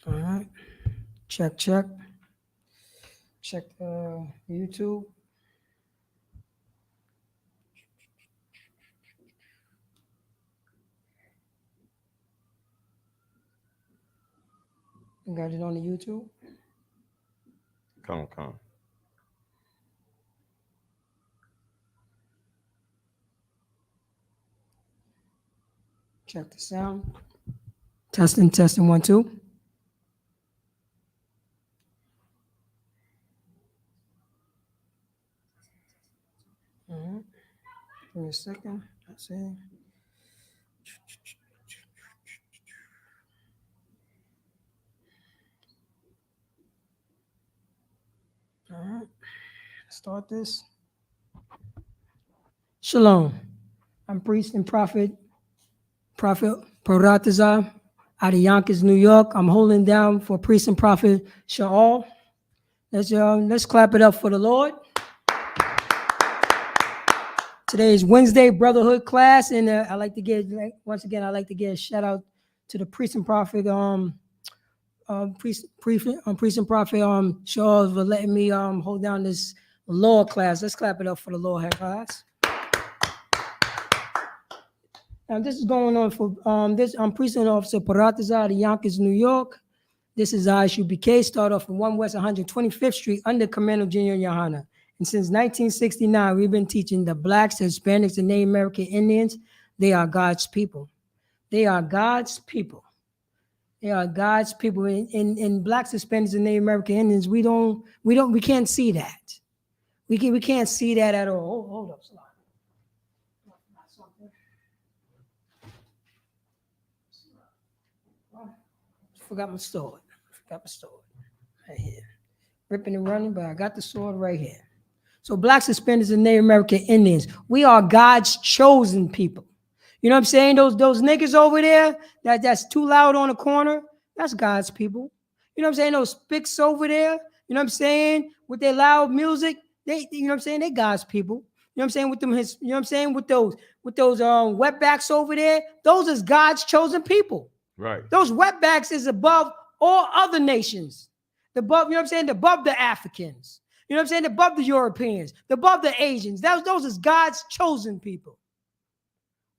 All right. Check, check. Check YouTube. You got it on the YouTube. Come. Check the sound. Testing, testing, 1, 2. All right. Give me a second. That's it. All right. Start this. Shalom. I'm priest and Prophet Paratazar out of Yonkers, New York. I'm holding down for priest and prophet Shaul. Let's clap it up for the Lord. Today is Wednesday Brotherhood class, and I like to give a shout out to the priest and prophet priest and prophet Shaul for letting me hold down this law class. Let's clap it up for the Lord, class. Now this is going on for this. I'm Precinct Officer Paratazar, of Yonkers, New York. This is Isupk. Start off in 1 West 125th Street under Commando Junior Yohana. And since 1969, we've been teaching the Blacks, Hispanics, and Native American Indians. They are God's people. They are God's people. They are God's people. In Blacks, Hispanics, and Native American Indians, we can't see that. We can't see that at all. Hold up, slide. Forgot my sword. Right here. Ripping and running, but I got the sword right here. So Blacks, Hispanics, and Native American Indians, we are God's chosen people. You know what I'm saying? Those niggas over there that's too loud on the corner, that's God's people. You know what I'm saying? Those spics over there, you know what I'm saying? With their loud music, you know what I'm saying? They God's people. You know what I'm saying? You know what I'm saying? With those wetbacks over there, those is God's chosen people. Right. Those wetbacks is above all other nations. Above, you know what I'm saying? Above the Africans. You know what I'm saying? Above the Europeans. Above the Asians. Those is God's chosen people.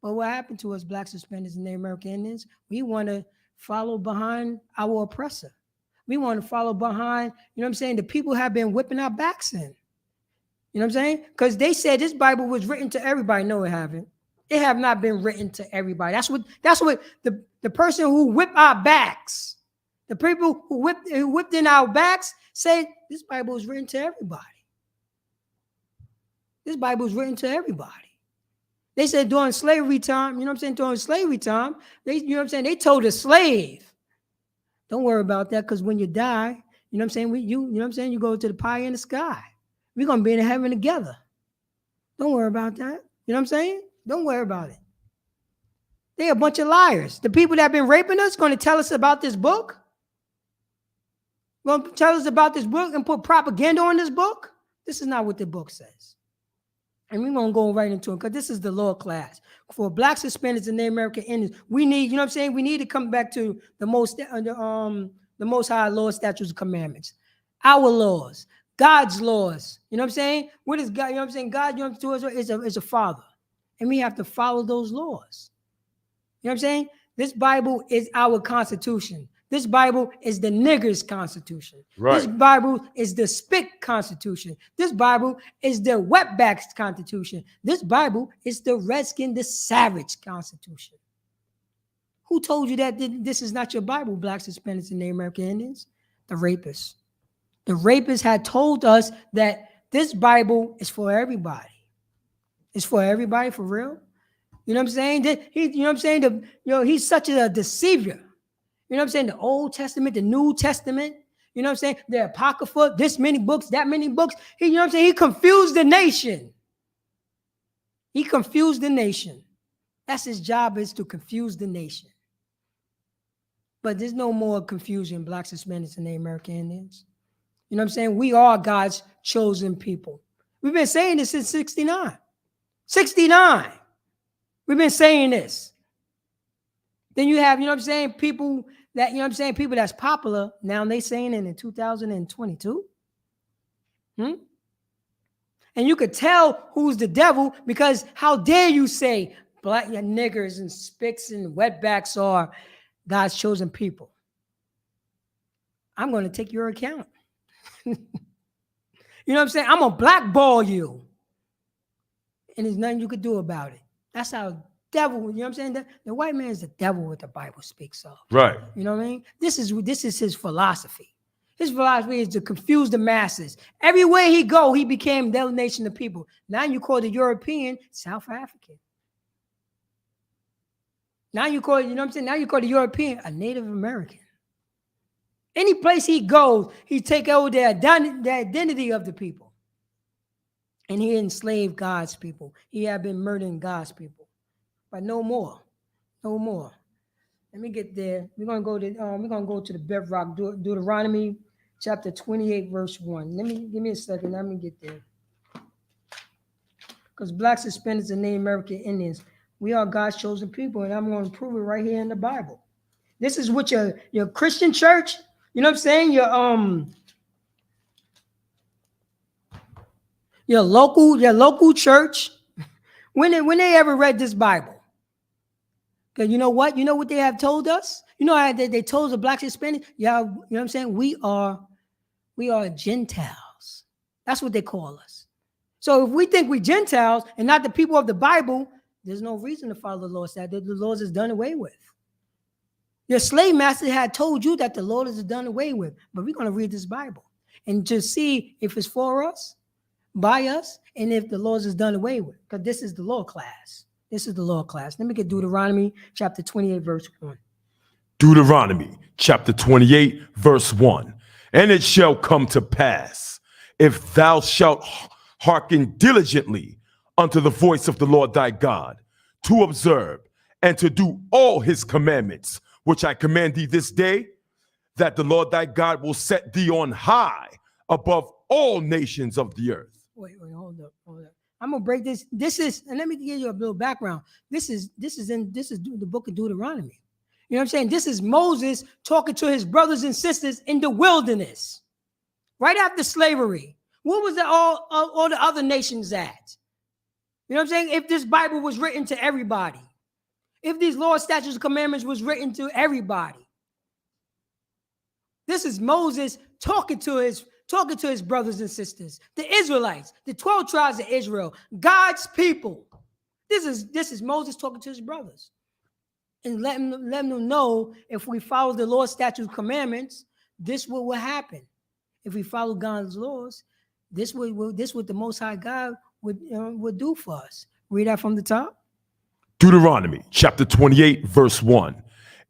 But what happened to us, Blacks, Hispanics, and Native American Indians? We want to follow behind our oppressor. We want to follow behind, you know what I'm saying? The people have been whipping our backs in. You know what I'm saying? Because they said this Bible was written to everybody. No, it haven't. It have not been written to everybody. That's what the person who whipped our backs, the people who whipped in our backs, say this Bible is written to everybody. This Bible is written to everybody. They said during slavery time, you know what I'm saying? During slavery time, you know what I'm saying? They told a slave, don't worry about that, because when you die, you know what I'm saying? You know what I'm saying? You go to the pie in the sky. We're gonna be in heaven together. Don't worry about that. You know what I'm saying? Don't worry about it. They're a bunch of liars. The people that have been raping us going to tell us about this book? Going to tell us about this book and put propaganda on this book? This is not what the book says. And we're going to go right into it because this is the law class. For Blacks, Hispanics, and Native American Indians, we need, you know what I'm saying? We need to come back to the most high law, statutes, and commandments. Our laws, God's laws. You know what I'm saying? What is God? You know what I'm saying? God, you know, to us is a father. And we have to follow those laws. You know what I'm saying? This Bible is our constitution. This Bible is the niggers' constitution. Right. This Bible is the spick constitution. This Bible is the wetbacks constitution. This Bible is the redskin, the savage constitution. Who told you that this is not your Bible, Blacks, Hispanics, and Native American Indians? The rapists. The rapists had told us that this Bible is for everybody. It's for everybody, for real. You know what I'm saying? You know what I'm saying? He's such a deceiver. You know what I'm saying? The Old Testament, the New Testament. You know what I'm saying? The Apocrypha, this many books, that many books. You know what I'm saying? He confused the nation. He confused the nation. That's his job, is to confuse the nation. But there's no more confusion, Blacks, Hispanics, and Native American Indians. You know what I'm saying? We are God's chosen people. We've been saying this since 69. 69. We've been saying this. Then you have, you know what I'm saying, people that, you know what I'm saying, people that's popular, now they saying it in 2022. And you could tell who's the devil, because how dare you say black niggers and spicks and wetbacks are God's chosen people? I'm going to take your account. You know what I'm saying? I'm going to blackball you. And there's nothing you could do about it. That's how devil, you know what I'm saying? The white man is the devil, what the Bible speaks of. Right. You know what I mean? This is his philosophy. His philosophy is to confuse the masses. Everywhere he go, he became their nation of people. Now you call the European South African. Now you call, you know what I'm saying? Now you call the European a Native American. Any place he goes, he take over the identity of the people. And he enslaved God's people. He had been murdering God's people. But no more. No more. Let me get there. We're gonna go to the bedrock, Deuteronomy chapter 28, verse 1. Give me a second. Let me get there. Because blacks, Hispanics, and Native American Indians, we are God's chosen people, and I'm going to prove it right here in the Bible. This is what your Christian church, you know what I'm saying? Your local church, when they ever read this Bible. Because you know what? You know what they have told us? You know how they told the blacks, Hispanics? Yeah, you know what I'm saying? We are Gentiles. That's what they call us. So if we think we're Gentiles and not the people of the Bible, there's no reason to follow the laws. That the laws is done away with. Your slave master had told you that the Lord is done away with. But we're going to read this Bible and just see if it's for us, by us, and if the laws is done away with. Because this is the law class. This is the law class. Let me get Deuteronomy chapter 28, verse 1. Deuteronomy chapter 28, verse 1. And it shall come to pass, if thou shalt hearken diligently unto the voice of the Lord thy God, to observe and to do all his commandments, which I command thee this day, that the Lord thy God will set thee on high above all nations of the earth. Wait, hold up. I'm gonna break this. This is, and let me give you a little background. This is the book of Deuteronomy. You know what I'm saying? This is Moses talking to his brothers and sisters in the wilderness, right after slavery. What was all the other nations at? You know what I'm saying? If this Bible was written to everybody, if these laws, statutes, and commandments was written to everybody, this is Moses talking to his brothers and sisters, the Israelites, the 12 tribes of Israel, God's people. This is Moses talking to his brothers and letting them know, if we follow the law, statutes, commandments, this will happen. If we follow God's laws, this what the Most High God would do for us. Read that from the top. Deuteronomy chapter 28, verse 1.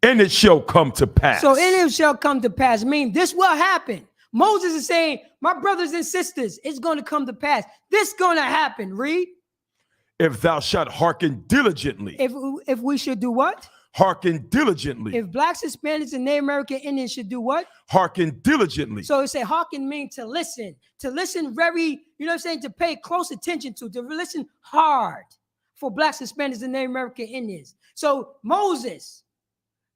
And it shall come to pass. So it shall come to pass. I mean, this will happen. Moses is saying, my brothers and sisters, it's going to come to pass. This is going to happen. Read. If thou shalt hearken diligently. If we should do what? Hearken diligently. If blacks, Hispanics, and Native American Indians should do what? Hearken diligently. So it say hearken means to listen very, you know what I'm saying, to pay close attention to listen hard for blacks, Hispanics, and Native American Indians. So Moses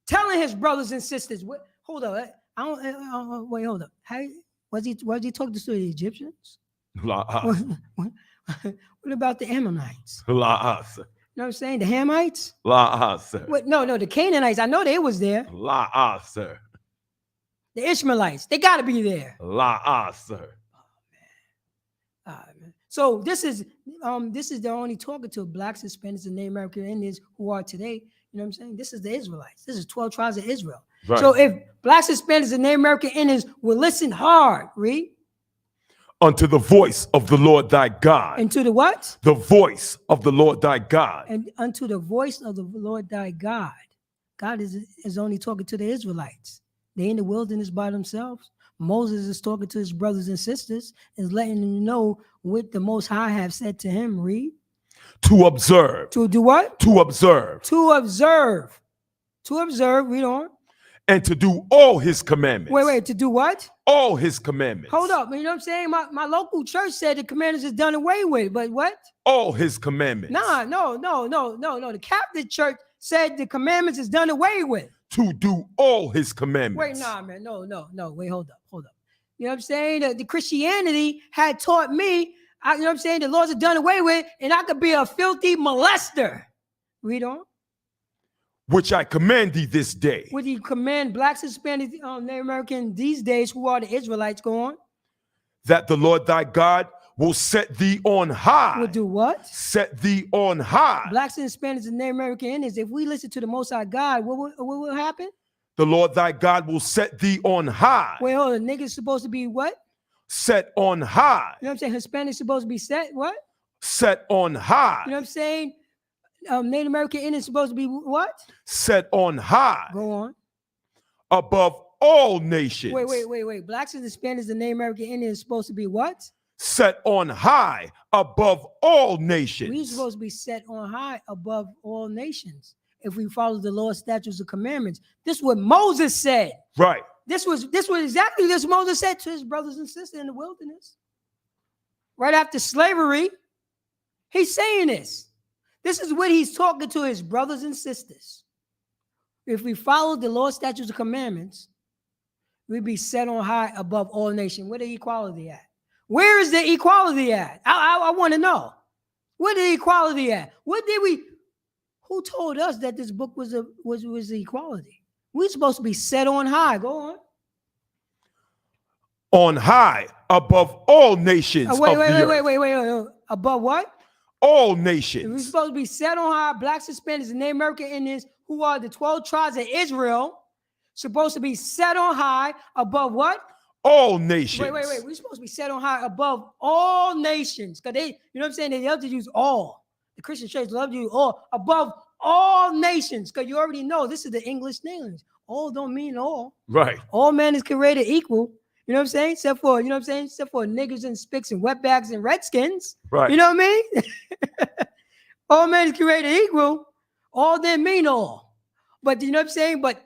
telling his brothers and sisters, hold up, wait, hold up. How was he talking to the Egyptians? What about the Ammonites? You know what I'm saying? The Hamites? No, the Canaanites. I know they was there. The Ishmaelites. They got to be there. Sir. Oh, man. So this is they're only talking to blacks, Hispanics, and Native American Indians who are today. You know what I'm saying? This is the Israelites. This is 12 tribes of Israel. Right. So if blacks, Hispanics, and Native American Indians will listen hard, read. Unto the voice of the Lord thy God. And to the what? The voice of the Lord thy God. And unto the voice of the Lord thy God. God is only talking to the Israelites. They in the wilderness by themselves. Moses is talking to his brothers and sisters, is letting them know what the Most High have said to him. Read. To observe. To do what? To observe. To observe. To observe. Read on. And to do all his commandments. Wait. To do what? All his commandments. Hold up. You know what I'm saying? My local church said the commandments is done away with. But what? All his commandments. No. The Catholic Church said the commandments is done away with. to do all his Wait, commandments. nah, man. No. Wait, hold up. You know what I'm saying? The Christianity had taught me, you know what I'm saying? The laws are done away with, and I could be a filthy molester. Read on. Which I command thee this day, Would he command blacks, Hispanics, Native American these days, who are the Israelites, go on? that the Lord thy God will set thee on high. Would do what? Set thee on high. Blacks and Hispanics and Native American Indians, if we listen to the Most High God, what will happen? The Lord thy God will set thee on high. Wait, hold on. Niggas supposed to be what? Set on high. You know what I'm saying? Hispanics supposed to be set what? Set on high. You know what I'm saying? Native American Indians supposed to be what? Set on high. Go on. Above all nations. Wait. Blacks and Hispanics and Native American Indians supposed to be what? Set on high above all nations. We're supposed to be set on high above all nations if we follow the law, statutes, and commandments. This is what Moses said. Right. This was exactly this Moses said to his brothers and sisters in the wilderness. Right after slavery, he's saying this. This is what he's talking to his brothers and sisters. If we follow the law, statutes, and commandments, we'd be set on high above all nations. Where the equality at? Where is the equality at? I want to know. Where the equality at? Who told us that this book was equality? We're supposed to be set on high. Go on. On high above all nations. Wait. Above what? All We're nations. supposed to be set on high. Blacks, Hispanics, and Native American Indians, who are the 12 tribes of Israel, supposed to be set on high above what? All nations. Wait. We're supposed to be set on high above all nations. Because they, you know what I'm saying? They love to use all. The Christian church love to use all. Above all nations. Because you already know this is the English language. All don't mean all. Right. All men is created equal. You know what I'm saying? Except for, you know what I'm saying? Except for niggers and spicks and wetbacks and redskins. Right. You know what I mean? All men is created equal. All didn't mean all. But you know what I'm saying? But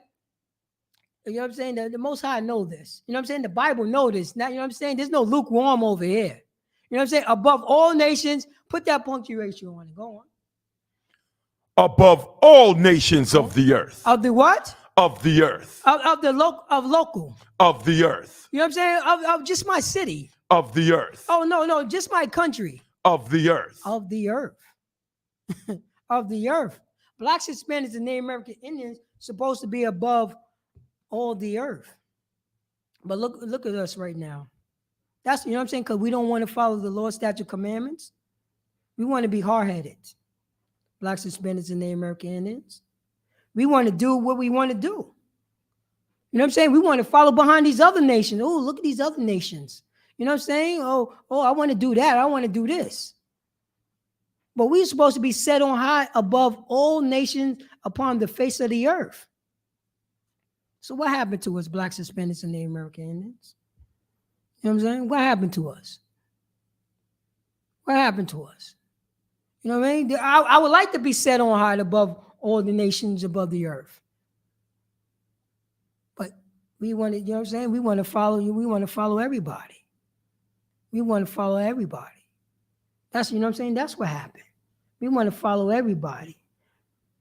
you know what I'm saying? The Most High know this. You know what I'm saying? The Bible know this. Now, you know what I'm saying? There's no lukewarm over here. You know what I'm saying? Above all nations, put that punctuation on it. Go on. Above all nations of the earth. Of the what? Of the earth. Of local. Of the earth. You know what I'm saying? Of just my city. Of the earth. Oh, no, just my country. Of the earth. Of the earth. Of the earth. Blacks, Hispanics, and Native American Indians supposed to be above all the earth. But look at us right now. That's, you know what I'm saying? Because we don't want to follow the law, statute, commandments. We want to be hard-headed. Blacks, Hispanics, and Native American Indians. We want to do what we want to do. You know what I'm saying? We want to follow behind these other nations. Oh, look at these other nations. You know what I'm saying? Oh, I want to do that. I want to do this. But we're supposed to be set on high above all nations upon the face of the earth. So what happened to us, Blacks, Hispanics, and Native American Indians? You know what I'm saying? What happened to us? What happened to us? You know what I mean? I would like to be set on high above all the nations above the earth. But we want to, you know what I'm saying? We want to follow you. We want to follow everybody. We want to follow everybody. That's, you know what I'm saying? That's what happened. We want to follow everybody.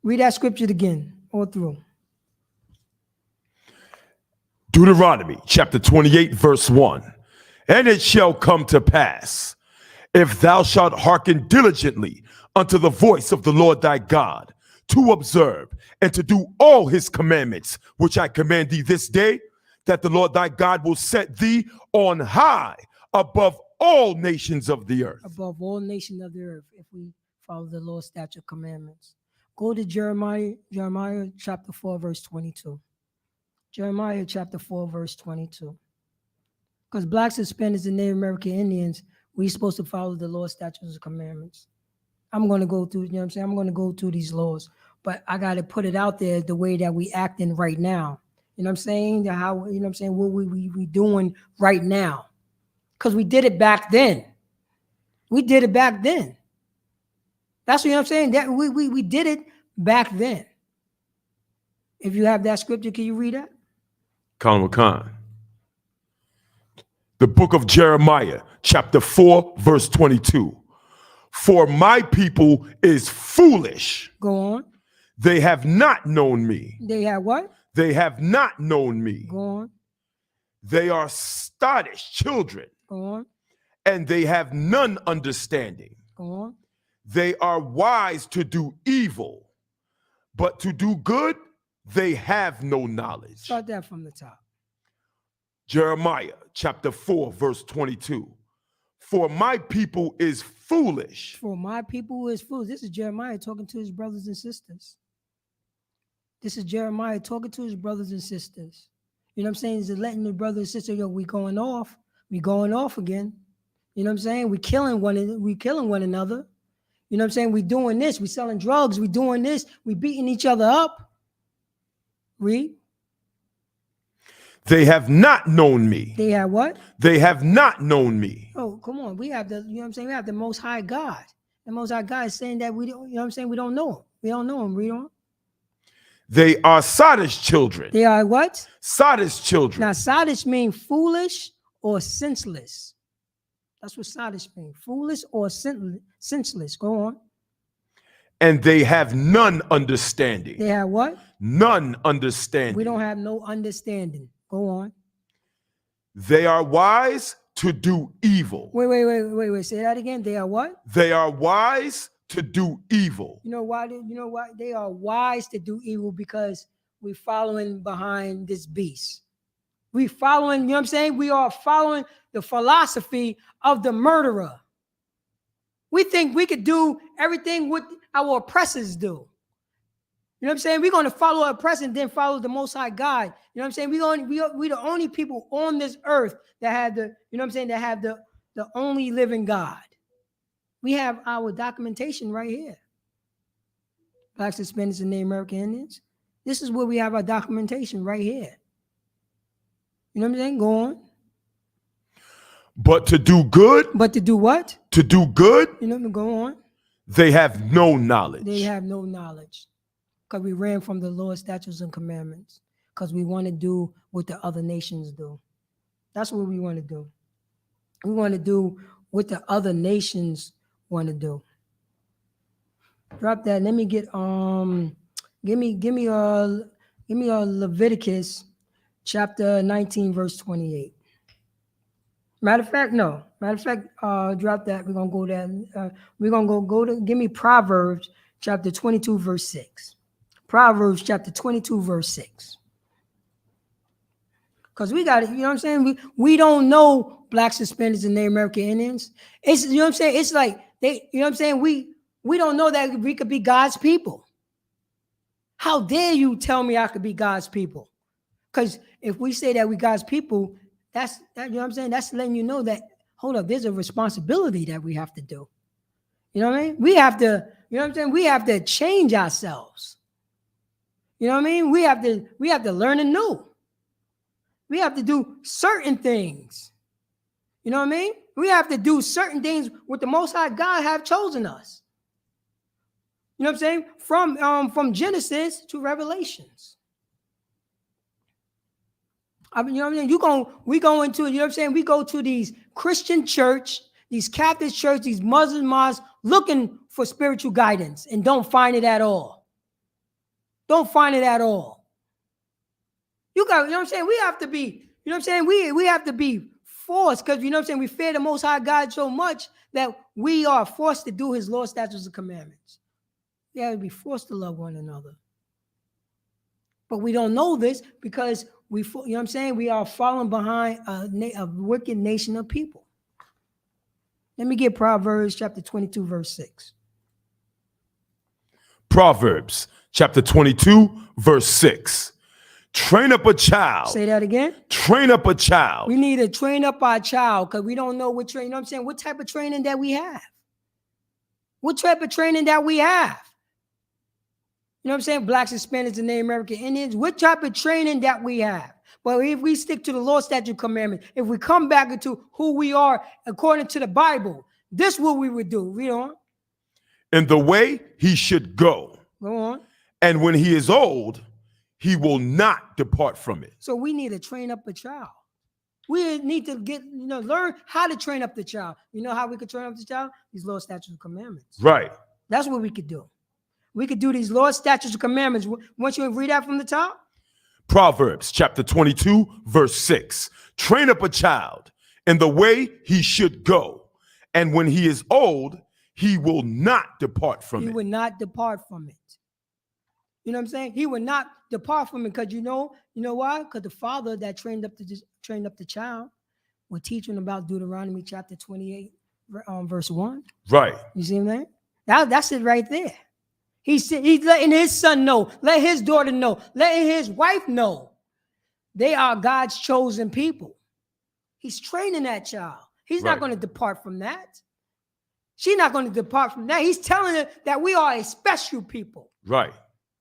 Read that scripture again, all through. Deuteronomy chapter 28, verse 1. And it shall come to pass, if thou shalt hearken diligently unto the voice of the Lord thy God, to observe and to do all his commandments, which I command thee this day, that the Lord thy God will set thee on high above all nations of the earth. Above all nations of the earth, if we follow the law, statute, commandments. Go to Jeremiah chapter 4, verse 22. Jeremiah chapter 4, verse 22. Because Blacks, Hispanics, and Native American Indians, we're supposed to follow the law, statutes, and commandments. I'm going to go through, you know what I'm saying? I'm going to go through these laws, but I got to put it out there the way that we acting right now. You know what I'm saying? How, you know what I'm saying? What we doing right now. Because we did it back then. We did it back then. That's what, you know what I'm saying? That we did it back then. If you have that scripture, can you read that? Khan Khan. The book of Jeremiah, chapter 4, verse 22. For my people is foolish. Go on. They have not known me. They have what? They have not known me. Go on. They are sottish children, Go on. and they have none understanding. Go on. They are wise to do evil, but to do good, they have no knowledge. Start that from the top. Jeremiah chapter 4, verse 22. For my people is foolish. For my people is foolish. This is Jeremiah talking to his brothers and sisters. This is Jeremiah talking to his brothers and sisters. You know what I'm saying? He's letting the brothers and sisters, yo, we going off. We going off again. You know what I'm saying? We killing one another. You know what I'm saying? We doing this. We selling drugs. We doing this. We beating each other up. Read. They have not known me. They have what? They have not known me. Oh, come on. We have the, you know what I'm saying? We have the Most High God. The Most High God is saying that we don't, you know what I'm saying? We don't know him. We don't know him. Read on. They are sottish children. They are what? Sottish children. Now, sottish means foolish or senseless. That's what sottish means. Foolish or senseless. Go on. And they have none understanding. They have what? None understanding. We don't have no understanding. Go on. They are wise to do evil. Wait. Say that again. They are what? They are wise to do evil. You know why? You know why? They are wise to do evil because we're following behind this beast. We following, you know what I'm saying? We are following the philosophy of the murderer. We think we could do everything what our oppressors do. You know what I'm saying? We're going to follow our oppressor and then follow the Most High God. You know what I'm saying? We the only people on this earth that have the, you know what I'm saying, that have the only living God. We have our documentation right here. Blacks, Hispanics, and Native American Indians. This is where we have our documentation right here. You know what I'm saying? Go on. But to do good. But to do what? To do good. You know, go on. They have no knowledge. They have no knowledge. Because we ran from the Lord's statutes and commandments. Because we want to do what the other nations do. That's what we want to do. We want to do what the other nations want to do. Drop that. Let me get give me a Leviticus chapter 19 verse 28. Matter of fact, drop that. We're gonna go there. We're gonna go to give me Proverbs chapter 22 verse 6. Proverbs chapter 22 verse 6. Because we got it, you know what I'm saying? We don't know Blacks, Hispanics, and Native American Indians. It's, you know what I'm saying? It's like they, you know what I'm saying? We don't know that we could be God's people. How dare you tell me I could be God's people? Because if we say that we God's people, that's that, you know what I'm saying? That's letting you know that, hold up, there's a responsibility that we have to do. You know what I mean? We have to, you know what I'm saying? We have to change ourselves. You know what I mean? We have to learn anew. We have to do certain things. You know what I mean? We have to do certain things with the Most High God have chosen us. You know what I'm saying? From Genesis to Revelations. I mean, you know what I mean? We go into, you know what I'm saying? We go to these Christian church, these Catholic church, these Muslim mosques looking for spiritual guidance and don't find it at all. Don't find it at all. You know what I'm saying? We have to be, you know what I'm saying? We have to be forced because, you know what I'm saying? We fear the Most High God so much that we are forced to do his law, statutes, and commandments. We have to be forced to love one another. But we don't know this because you know what I'm saying? We are falling behind a wicked nation of people. Let me get Proverbs chapter 22, verse 6. Proverbs chapter 22, verse 6. Train up a child. Say that again. Train up a child. We need to train up our child because we don't know what training, you know what I'm saying? What type of training that we have? What type of training that we have? You know what I'm saying? Blacks, Hispanics, and Native American Indians. What type of training that we have? But if we stick to the law, statute, commandment, if we come back into who we are according to the Bible, this is what we would do. Read on. In the way he should go. Go on. And when he is old, he will not depart from it. So we need to train up a child. We need to learn how to train up the child. You know how we could train up the child? These law, statutes, and commandments. Right. That's what we could do. We could do these law, statutes, and commandments. Once you read that from the top. Proverbs chapter 22, verse 6. Train up a child in the way he should go, and when he is old, he will not depart from He it. would not depart from it. You know what I'm saying? He would not depart from it because you know why? Because the father that trained up the child will teach him about Deuteronomy chapter 28, verse 1. Right. You see what I'm saying? That's it right there. He's letting his son know, let his daughter know, letting his wife know they are God's chosen people. He's training that child. He's not going to depart from that. She's not going to depart from that. He's telling her that we are a special people. Right.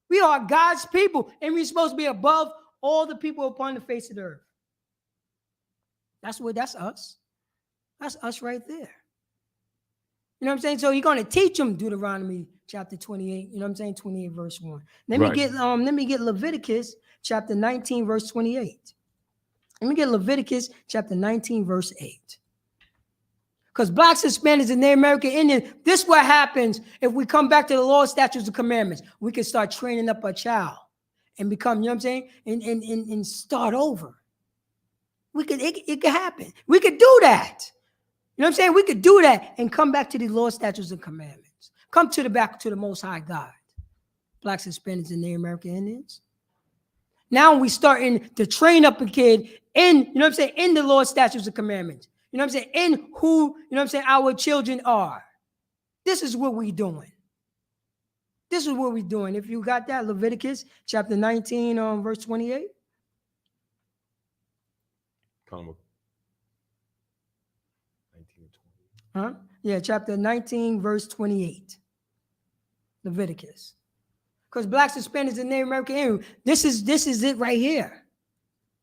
We are God's people, and we're supposed to be above all the people upon the face of the earth. That's us. That's us right there. You know what I'm saying? So you're going to teach them Deuteronomy chapter 28, you know what I'm saying? 28 verse 1. Let me get Leviticus chapter 19 verse 28. Let me get Leviticus chapter 19 verse 8. Because blacks, Hispanics, and Native American Indians, this is what happens if we come back to the law, statutes, and commandments. We can start training up a child and become, you know what I'm saying, and start over. It could happen. We could do that. You know what I'm saying? We could do that and come back to the law, statutes, and commandments. Come back to the Most High God. Blacks, Hispanics, and Native American Indians. Now we starting to train up a kid in, you know what I'm saying, in the law, statutes, and commandments. You know what I'm saying? In who, you know what I'm saying, our children are. This is what we're doing. This is what we're doing. If you got that, Leviticus chapter 19, verse 28. Comma. 19 and 20. Yeah, chapter 19, verse 28. Leviticus. Because blacks, Hispanics, and Native American Indians, this is it right here.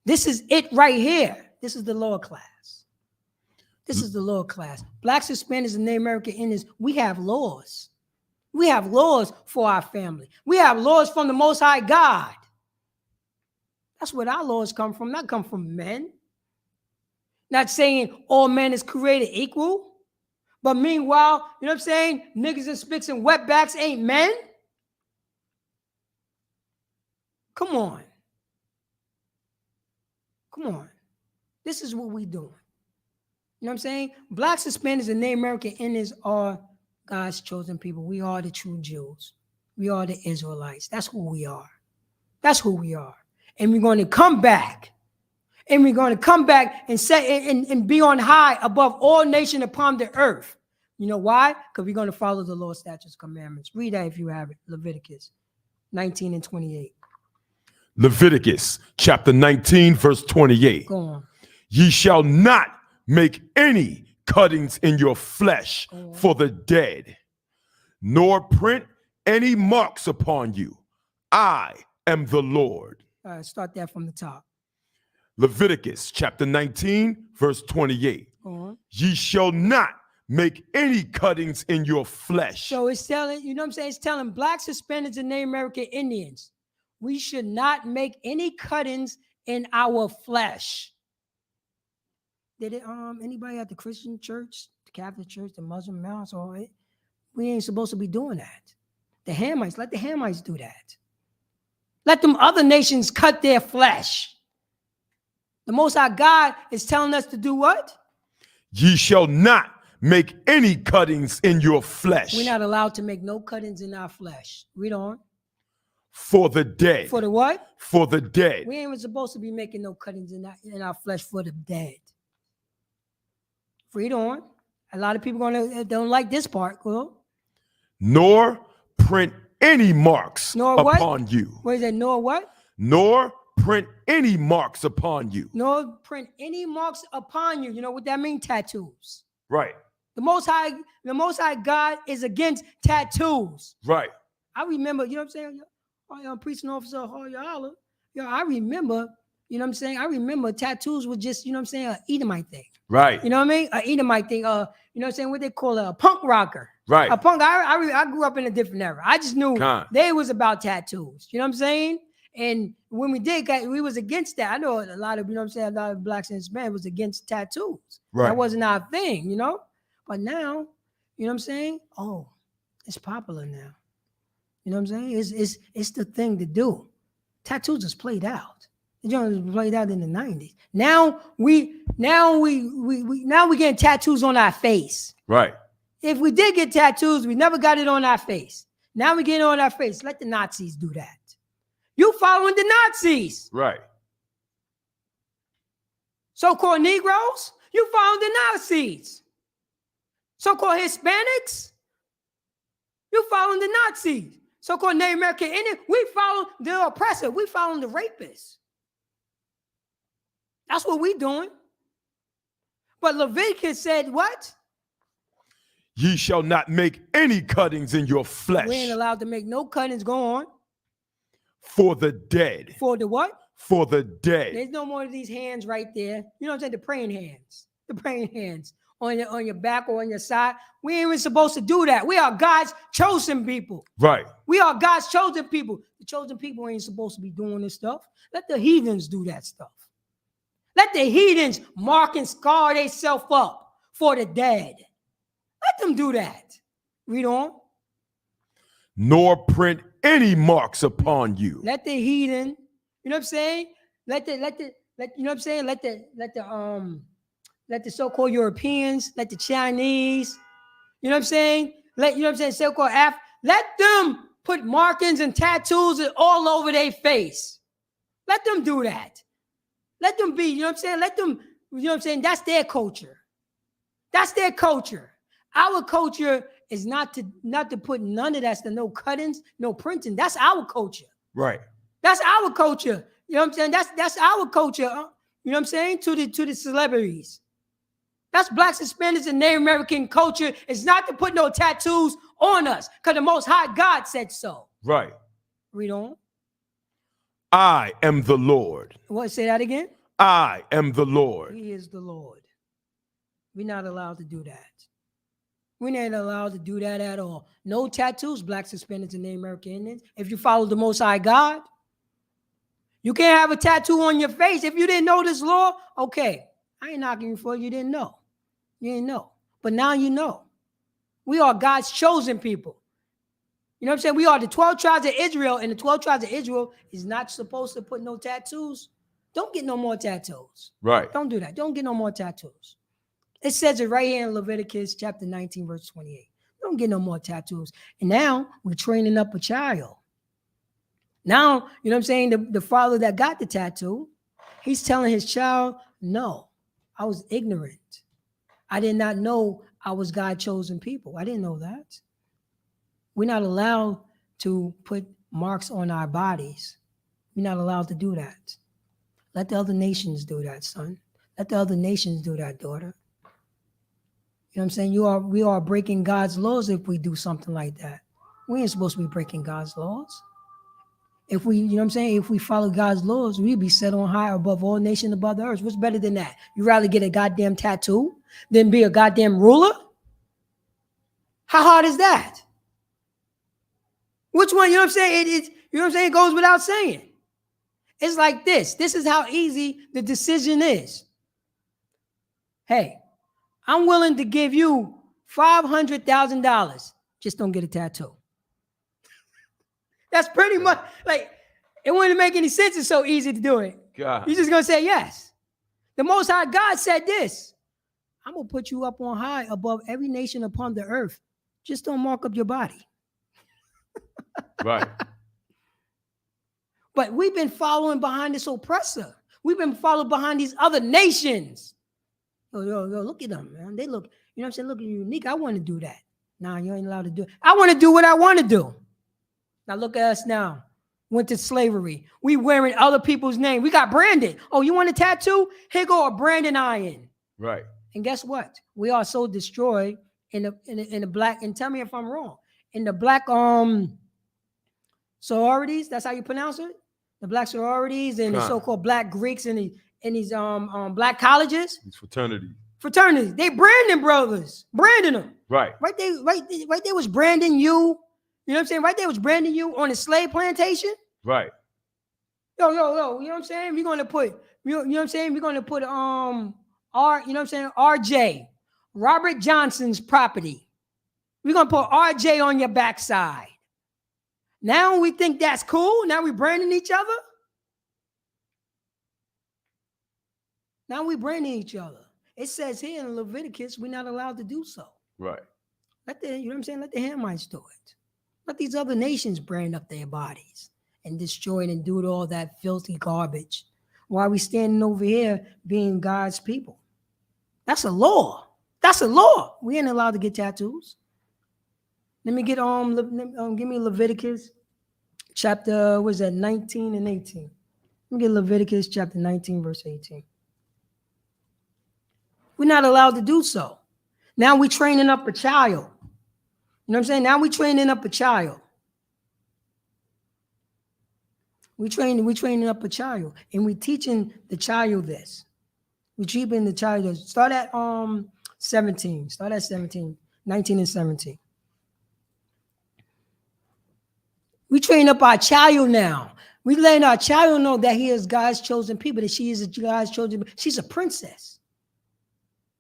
This is it right here. This is the lower class. This is the lower class. Blacks, Hispanics, and Native American Indians, we have laws. We have laws for our family. We have laws from the Most High God. That's where our laws come from. Not come from men. Not saying all men is created equal. But meanwhile, you know what I'm saying? Niggas and spits and wetbacks ain't men. Come on. Come on. This is what we doing. You know what I'm saying? Blacks, Hispanics, and Native American Indians are God's chosen people. We are the true Jews. We are the Israelites. That's who we are. That's who we are. And we're going to come back. And we're going to come back and say and be on high above all nations upon the earth. You know why? Because we're going to follow the law, statutes, commandments. Read that if you have it. Leviticus 19 and 28. Leviticus chapter 19, verse 28. Go on. Ye shall not make any cuttings in your flesh for the dead, nor print any marks upon you. I am the Lord. All right, start that from the top. Leviticus chapter 19, verse 28. Ye shall not make any cuttings in your flesh. So it's telling, you know what I'm saying? It's telling blacks, Hispanics, and Native American Indians, we should not make any cuttings in our flesh. Did it anybody at the Christian church, the Catholic church, the Muslim house, or we ain't supposed to be doing that. The Hamites, let the Hamites do that. Let them other nations cut their flesh. The Most High God is telling us to do what? Ye shall not make any cuttings in your flesh. We're not allowed to make no cuttings in our flesh. Read on. For the dead. For the what? For the dead. We ain't even supposed to be making no cuttings in our flesh for the dead. Read on. A lot of people don't like this part. Well, nor print any marks upon you. What is that? Nor what? Nor print any marks upon you. Nor print any marks upon you. You know what that means? Tattoos. Right. The Most High God is against tattoos. Right. I remember, you know what I'm saying? Preaching officer, holla. I remember, you know what I'm saying? I remember tattoos were just, you know what I'm saying, an Edomite thing. Right. You know what I mean? An Edomite thing. You know what I'm saying? What they call a punk rocker. Right. A punk. I grew up in a different era. I just knew they was about tattoos. You know what I'm saying? And when we was against that. I know a lot of, you know what I'm saying, a lot of blacks and Hispanics was against tattoos. Right. That wasn't our thing, you know? But now, you know what I'm saying? Oh, it's popular now. You know what I'm saying? It's the thing to do. Tattoos is played out. The joint was played out in the 90s. Now we getting tattoos on our face. Right. If we did get tattoos, we never got it on our face. Now we get it on our face. Let the Nazis do that. You following the Nazis. Right. So-called Negroes, you following the Nazis. So-called Hispanics, you following the Nazis. So-called Native American Indian, we follow the oppressor. We following the rapists. That's what we doing. But Leviticus said what? Ye shall not make any cuttings in your flesh. We ain't allowed to make no cuttings. Go on. For the dead. For the what? For the dead. There's no more of these hands right there. You know what I'm saying? The praying hands. The praying hands on your back or on your side. We ain't even supposed to do that. We are God's chosen people. Right. We are God's chosen people. The chosen people ain't supposed to be doing this stuff. Let the heathens do that stuff. Let the heathens mark and scar themselves up for the dead. Let them do that. Read on. Nor print any marks upon you. Let the heathen, you know what I'm saying? Let you know what I'm saying? Let the so-called Europeans, let the Chinese, you know what I'm saying? You know what I'm saying? So-called let them put markings and tattoos all over their face. Let them do that. Let them be, you know what I'm saying? Let them, you know what I'm saying? That's their culture. That's their culture. Our culture is not to put none of that stuff, no cuttings, no printing. That's our culture. Right. That's our culture. You know what I'm saying? That's our culture. You know what I'm saying? To the celebrities. That's Blacks, Hispanics, and Native American culture. Is not to put no tattoos on us because the Most High God said so. Right. Read on. I am the Lord. What? Say that again. I am the Lord. He is the Lord. We're not allowed to do that. We ain't allowed to do that at all. No tattoos, Blacks, Hispanics, and Native American Indians. If you follow the Most High God, you can't have a tattoo on your face. If you didn't know this law, okay. I ain't knocking you for it. You didn't know. You didn't know. But now you know. We are God's chosen people. You know what I'm saying? We are the 12 tribes of Israel, and the 12 tribes of Israel is not supposed to put no tattoos. Don't get no more tattoos. Right. Don't do that. Don't get no more tattoos. It says it right here in Leviticus chapter 19, verse 28. Don't get no more tattoos. And now we're training up a child. Now, you know what I'm saying? The father that got the tattoo, he's telling his child, no, I was ignorant. I did not know I was God's chosen people. I didn't know that. We're not allowed to put marks on our bodies. We're not allowed to do that. Let the other nations do that, son. Let the other nations do that, daughter. You know what I'm saying? We are breaking God's laws if we do something like that. We ain't supposed to be breaking God's laws. If we, you know what I'm saying? If we follow God's laws, we'd be set on high above all nations above the earth. What's better than that? You rather get a goddamn tattoo than be a goddamn ruler? How hard is that? Which one? You know what I'm saying? You know what I'm saying? It goes without saying. It's like this. This is how easy the decision is. Hey, I'm willing to give you $500,000. Just don't get a tattoo. That's pretty much like, it wouldn't make any sense. It's so easy to do it. God. You're just going to say yes. The Most High God said this. I'm going to put you up on high above every nation upon the earth. Just don't mark up your body. Right. But we've been following behind this oppressor. We've been following behind these other nations. Yo, look at them, man. They look, you know what I'm saying? Looking unique. I want to do that. Nah, you ain't allowed to do it. I want to do what I want to do. Now look at us now. Went to slavery. We wearing other people's name. We got branded. Oh, you want a tattoo? Here go a branding iron. Right. And guess what? We are so destroyed in the black, and tell me if I'm wrong, in the black sororities, that's how you pronounce it? The black sororities and the so-called black Greeks and these black colleges. These fraternities. Fraternities. They branding brothers. Branding them. Right. Right there was branding you. You know what I'm saying? Right there was branding you on a slave plantation. Right. Yo, you know what I'm saying? We're gonna put, you know what I'm saying? We're gonna put you know what I'm saying, RJ, Robert Johnson's property. We're gonna put RJ on your backside. Now we think that's cool. Now we branding each other. Now we branding each other. It says here in Leviticus, we're not allowed to do so. Right. Let the, you know what I'm saying? Let the Hamites do it. Let these other nations brand up their bodies and destroy it and do all that filthy garbage. While we standing over here being God's people. That's a law. That's a law. We ain't allowed to get tattoos. Let me get give me Leviticus chapter, what is that, 19 and 18. Let me get Leviticus chapter 19, verse 18. We're not allowed to do so. Now we're training up a child. You know what I'm saying? Now we're training up a child. We're training up a child, and we're teaching the child this. We're teaching the child this. Start at 17. Start at 17, 19 and 17. We train up our child now. We letting our child know that he is God's chosen people, that she is God's chosen. She's a princess.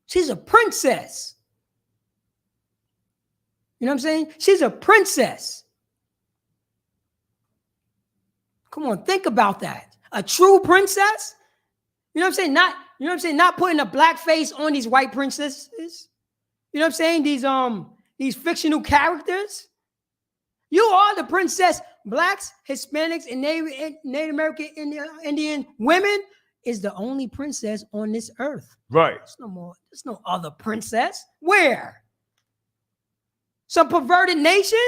She's a princess. You know what I'm saying? She's a princess. Come on, think about that. A true princess? You know what I'm saying? Not, you know what I'm saying? Not putting a black face on these white princesses. You know what I'm saying? These fictional characters. You are the princess. Blacks, Hispanics, and Native American Indian women is the only princess on this earth. Right. There's no more. There's no other princess. Where? Some perverted nation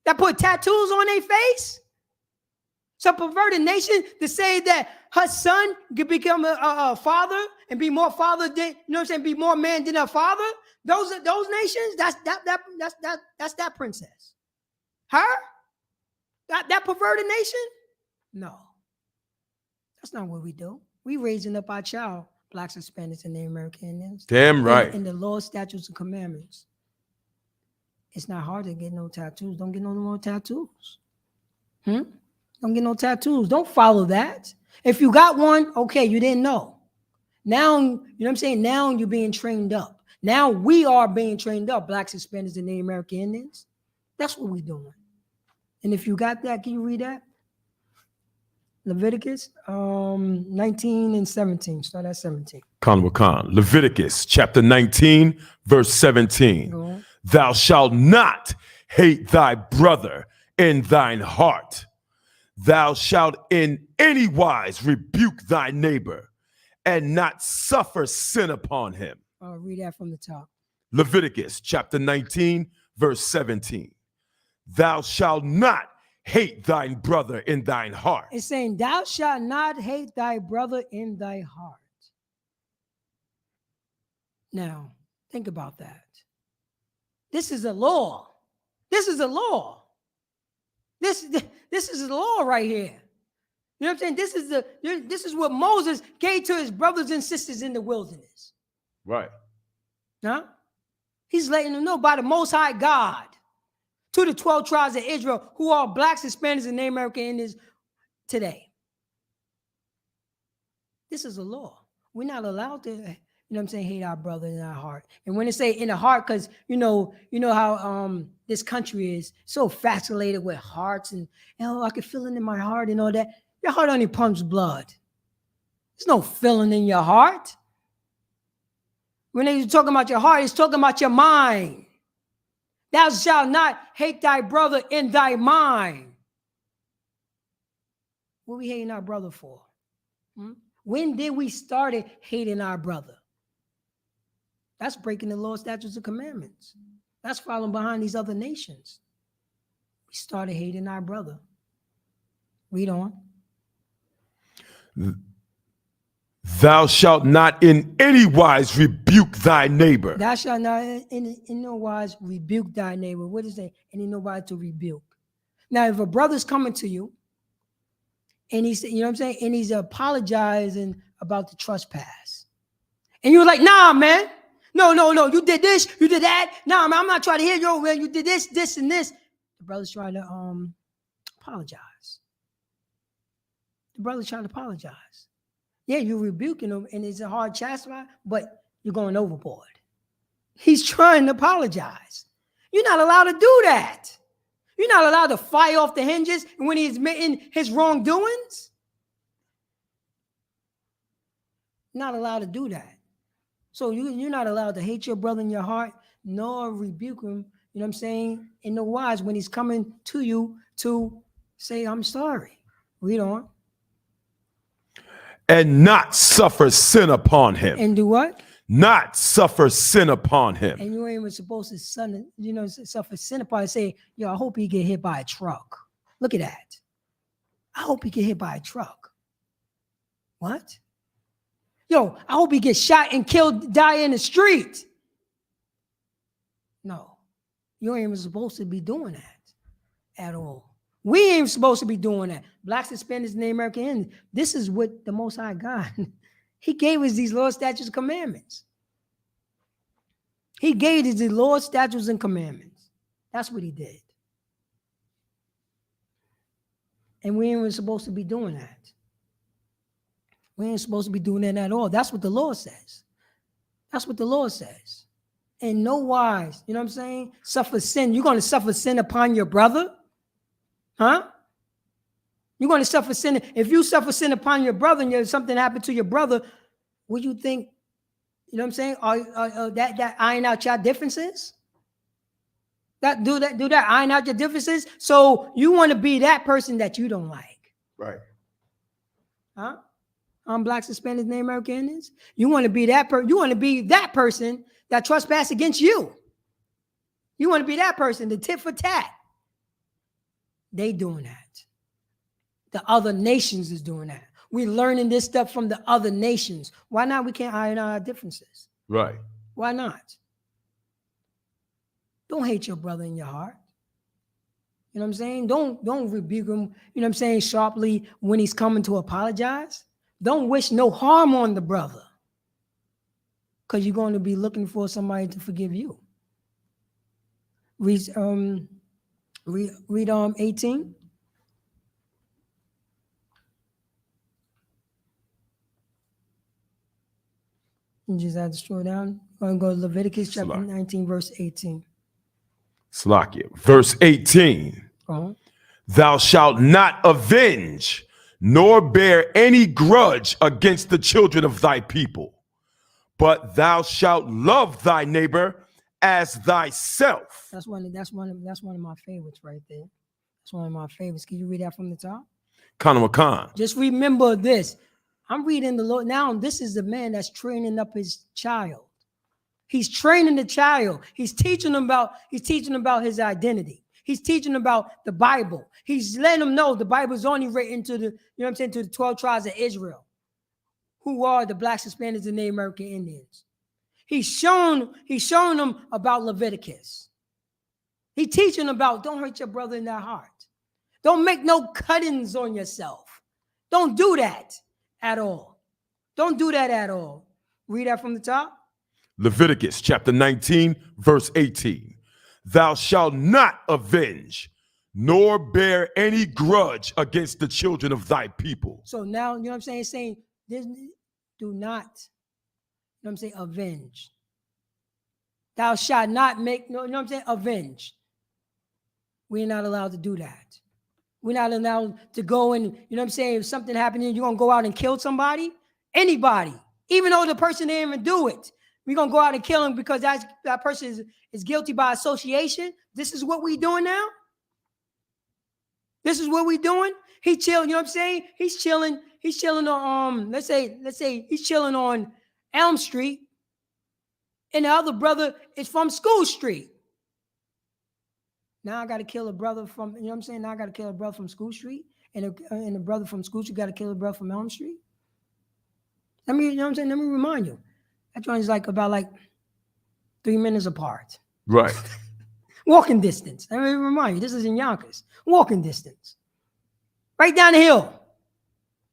that put tattoos on their face? Some perverted nation to say that her son could become a father and be more father than, you know what I'm saying, be more man than her father? Those nations, that's that princess. Her? That perverted nation? No. That's not what we do. We raising up our child, blacks, Hispanics, and Native American Indians. Damn right. In the law, statutes, and commandments. It's not hard to get no tattoos. Don't get no more tattoos. Don't get no tattoos. Don't follow that. If you got one, okay, you didn't know. Now, you know what I'm saying? Now you're being trained up. Now we are being trained up, blacks, Hispanics, and Native American Indians. That's what we're doing. And if you got that, can you read that? Leviticus 19 and 17. Start at 17. Khan. Leviticus chapter 19, verse 17. Thou shalt not hate thy brother in thine heart. Thou shalt in any wise rebuke thy neighbor and not suffer sin upon him. I'll read that from the top. Leviticus chapter 19, verse 17. Thou shalt not hate thine brother in thine heart. It's saying, thou shalt not hate thy brother in thy heart. Now, think about that. This is a law. This is a law. This is a law right here. You know what I'm saying? This is what Moses gave to his brothers and sisters in the wilderness. Right. Huh? He's letting them know by the Most High God to the 12 tribes of Israel who are blacks, Hispanics, and Native American Indians today. This is a law. We're not allowed to, you know what I'm saying, hate our brother in our heart. And when they say in the heart, because you know how this country is so fascinated with hearts and, I can feel it in my heart and all that. Your heart only pumps blood. There's no feeling in your heart. When they're talking about your heart, it's talking about your mind. Thou shalt not hate thy brother in thy mind. What are we hating our brother for? When did we start hating our brother? That's breaking the law, statutes, and commandments. That's following behind these other nations. We started hating our brother. Read on. Thou shalt not in any wise rebuke thy neighbor. Thou shalt not in no wise rebuke thy neighbor. What is that? And in no wise to rebuke. Now, if a brother's coming to you and he's, you know what I'm saying, and he's apologizing about the trespass, and you're like, nah, man, no, you did this, you did that. Nah, man, I'm not trying to hear you, man. You did this, and this. The brother's trying to apologize. The brother's trying to apologize. Yeah, you're rebuking him, and it's a hard chastisement, but you're going overboard. He's trying to apologize. You're not allowed to do that. You're not allowed to fire off the hinges when he's admitting his wrongdoings. Not allowed to do that. So you're not allowed to hate your brother in your heart, nor rebuke him, you know what I'm saying, in the wise when he's coming to you to say, I'm sorry. Read on. And not suffer sin upon him. And do what? Not suffer sin upon him. And you ain't even supposed to suffer sin upon him. Say, yo, I hope he get hit by a truck. Look at that. I hope he get hit by a truck. What? Yo, I hope he gets shot and killed, die in the street. No, you ain't even supposed to be doing that at all. We ain't supposed to be doing that. Blacks, Hispanics, and the American Indians. This is what the Most High God, he gave us these laws, statutes, and commandments. He gave us the laws, statutes, and commandments. That's what he did. And we ain't even supposed to be doing that. We ain't supposed to be doing that at all. That's what the law says. That's what the law says. In no wise, you know what I'm saying? Suffer sin. You're going to suffer sin upon your brother? Huh? You're going to suffer sin. If you suffer sin upon your brother and something happened to your brother, would you think, you know what I'm saying? That iron out your differences? Do that iron out your differences? So you want to be that person that you don't like. Right. Huh? Blacks, Hispanics, and American Indians. You want to be that person. You want to be that person that trespass against you. You want to be that person, the tit for tat. They doing that. The other nations is doing that. We're learning this stuff from the other nations. Why not? We can't iron out our differences. Right. Why not? Don't hate your brother in your heart. You know what I'm saying? Don't rebuke him, you know what I'm saying, sharply when he's coming to apologize. Don't wish no harm on the brother, because you're going to be looking for somebody to forgive you. Read 18. You just have to scroll down. I'm going to go to Leviticus chapter 19, verse 18. Slakia. Verse 18. Uh-huh. Thou shalt not avenge, nor bear any grudge against the children of thy people, but thou shalt love thy neighbor as thyself. That's one of my favorites right there. That's one of my favorites. Can you read that from the top? Khan. Just remember this. I'm reading the Lord. Now, this is the man that's training up his child. He's training the child. He's teaching him about his identity. He's teaching about the Bible. He's letting them know the Bible is only written to the, you know what I'm saying, to the 12 tribes of Israel, who are the Blacks, Hispanics, and the American Indians. He's shown them about Leviticus. He's teaching about don't hurt your brother in their heart. Don't make no cuttings on yourself. Don't do that at all. Don't do that at all. Read that from the top. Leviticus chapter 19, verse 18. Thou shalt not avenge, nor bear any grudge against the children of thy people. So now, you know what I'm saying? It's saying, do not, you know what I'm saying, avenge. Thou shalt not make, you know what I'm saying, avenge. We're not allowed to do that. We're not allowed to go and, you know what I'm saying, if something happened, you're going to go out and kill somebody, anybody, even though the person didn't even do it. We're going to go out and kill him because that person is guilty by association. This is what we doing now? This is what we doing? He chilling, you know what I'm saying? He's chilling on, let's say he's chilling on Elm Street, and the other brother is from School Street. Now I got to kill a brother from, you know what I'm saying? Now I got to kill a brother from School Street, and a brother from School Street got to kill a brother from Elm Street. You know what I'm saying? Let me remind you. That joint is about 3 minutes apart. Right. Walking distance. Let me remind you, this is in Yonkers. Walking distance. Right down the hill.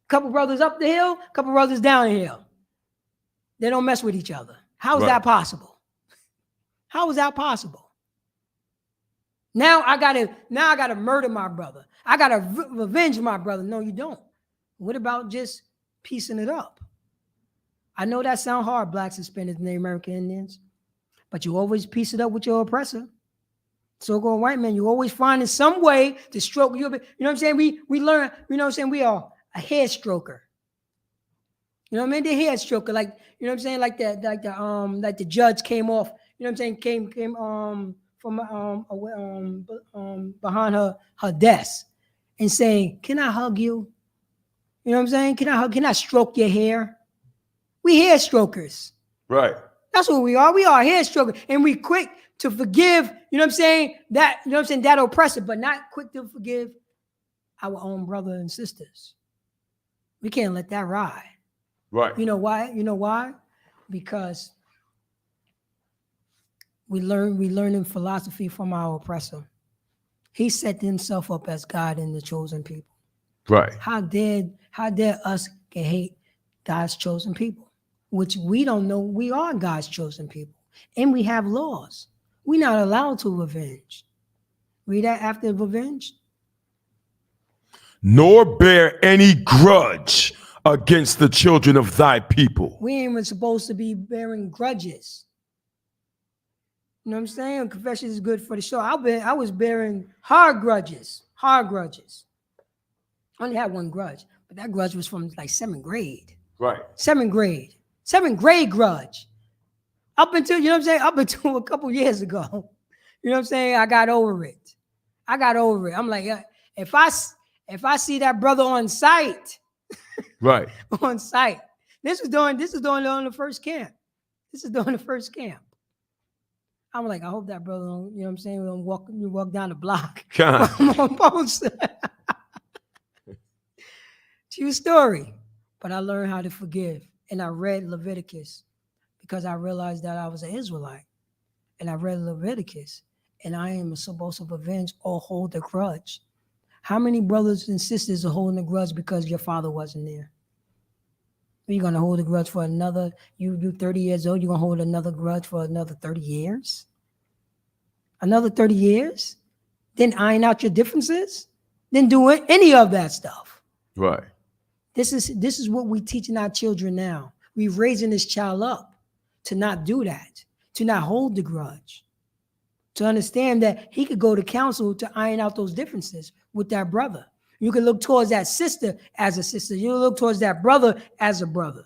Couple brothers up the hill, couple brothers down the hill. They don't mess with each other. How is that possible? How is that possible? Now I gotta murder my brother. I gotta revenge my brother. No, you don't. What about just piecing it up? I know that sounds hard, Blacks, Hispanics, and the American Indians, but you always piece it up with your oppressor. So-called white man, you always finding some way to stroke you. You know what I'm saying? We learn, you know what I'm saying? We are a hair stroker. You know what I mean? The hair stroker, like, you know what I'm saying, like the judge came off. You know what I'm saying? Came from away, behind her desk and saying, "Can I hug you?" You know what I'm saying? Can I hug? Can I stroke your hair? We hair strokers. Right. That's what we are. We are hair strokers, and we quick to forgive. You know what I'm saying? That, you know what I'm saying, that oppressor, but not quick to forgive our own brothers and sisters. We can't let that ride. Right. You know why? You know why? Because we learning philosophy from our oppressor. He set himself up as God and the chosen people. Right. How dare us can hate God's chosen people, which we don't know we are God's chosen people, and we have laws. We're not allowed to revenge. Read that after revenge. Nor bear any grudge against the children of thy people. We ain't even supposed to be bearing grudges. You know what I'm saying? Confession is good for the show. I was bearing hard grudges. Hard grudges. I only had one grudge, but that grudge was from like 7th grade. Right. 7th grade. 7th grade grudge. Up until, you know what I'm saying? Up until a couple years ago. You know what I'm saying? I got over it. I'm like, if I see that brother on site, Right. on site. This is during the first camp. This is during the first camp. I'm like, I hope that brother don't, you know what I'm saying, don't walk down the block. I'm on post. True story. But I learned how to forgive. And I read Leviticus because I realized that I was an Israelite. And I read Leviticus. And I am supposed to avenge or hold a grudge. How many brothers and sisters are holding a grudge because your father wasn't there? Are you going to hold a grudge for another, you 30 years old, you're going to hold another grudge for another 30 years? Another 30 years? Then iron out your differences? Then do any of that stuff. Right. This is what we're teaching our children now. We're raising this child up to not do that, to not hold the grudge, to understand that he could go to counsel to iron out those differences with that brother. You can look towards that sister as a sister. You look towards that brother as a brother.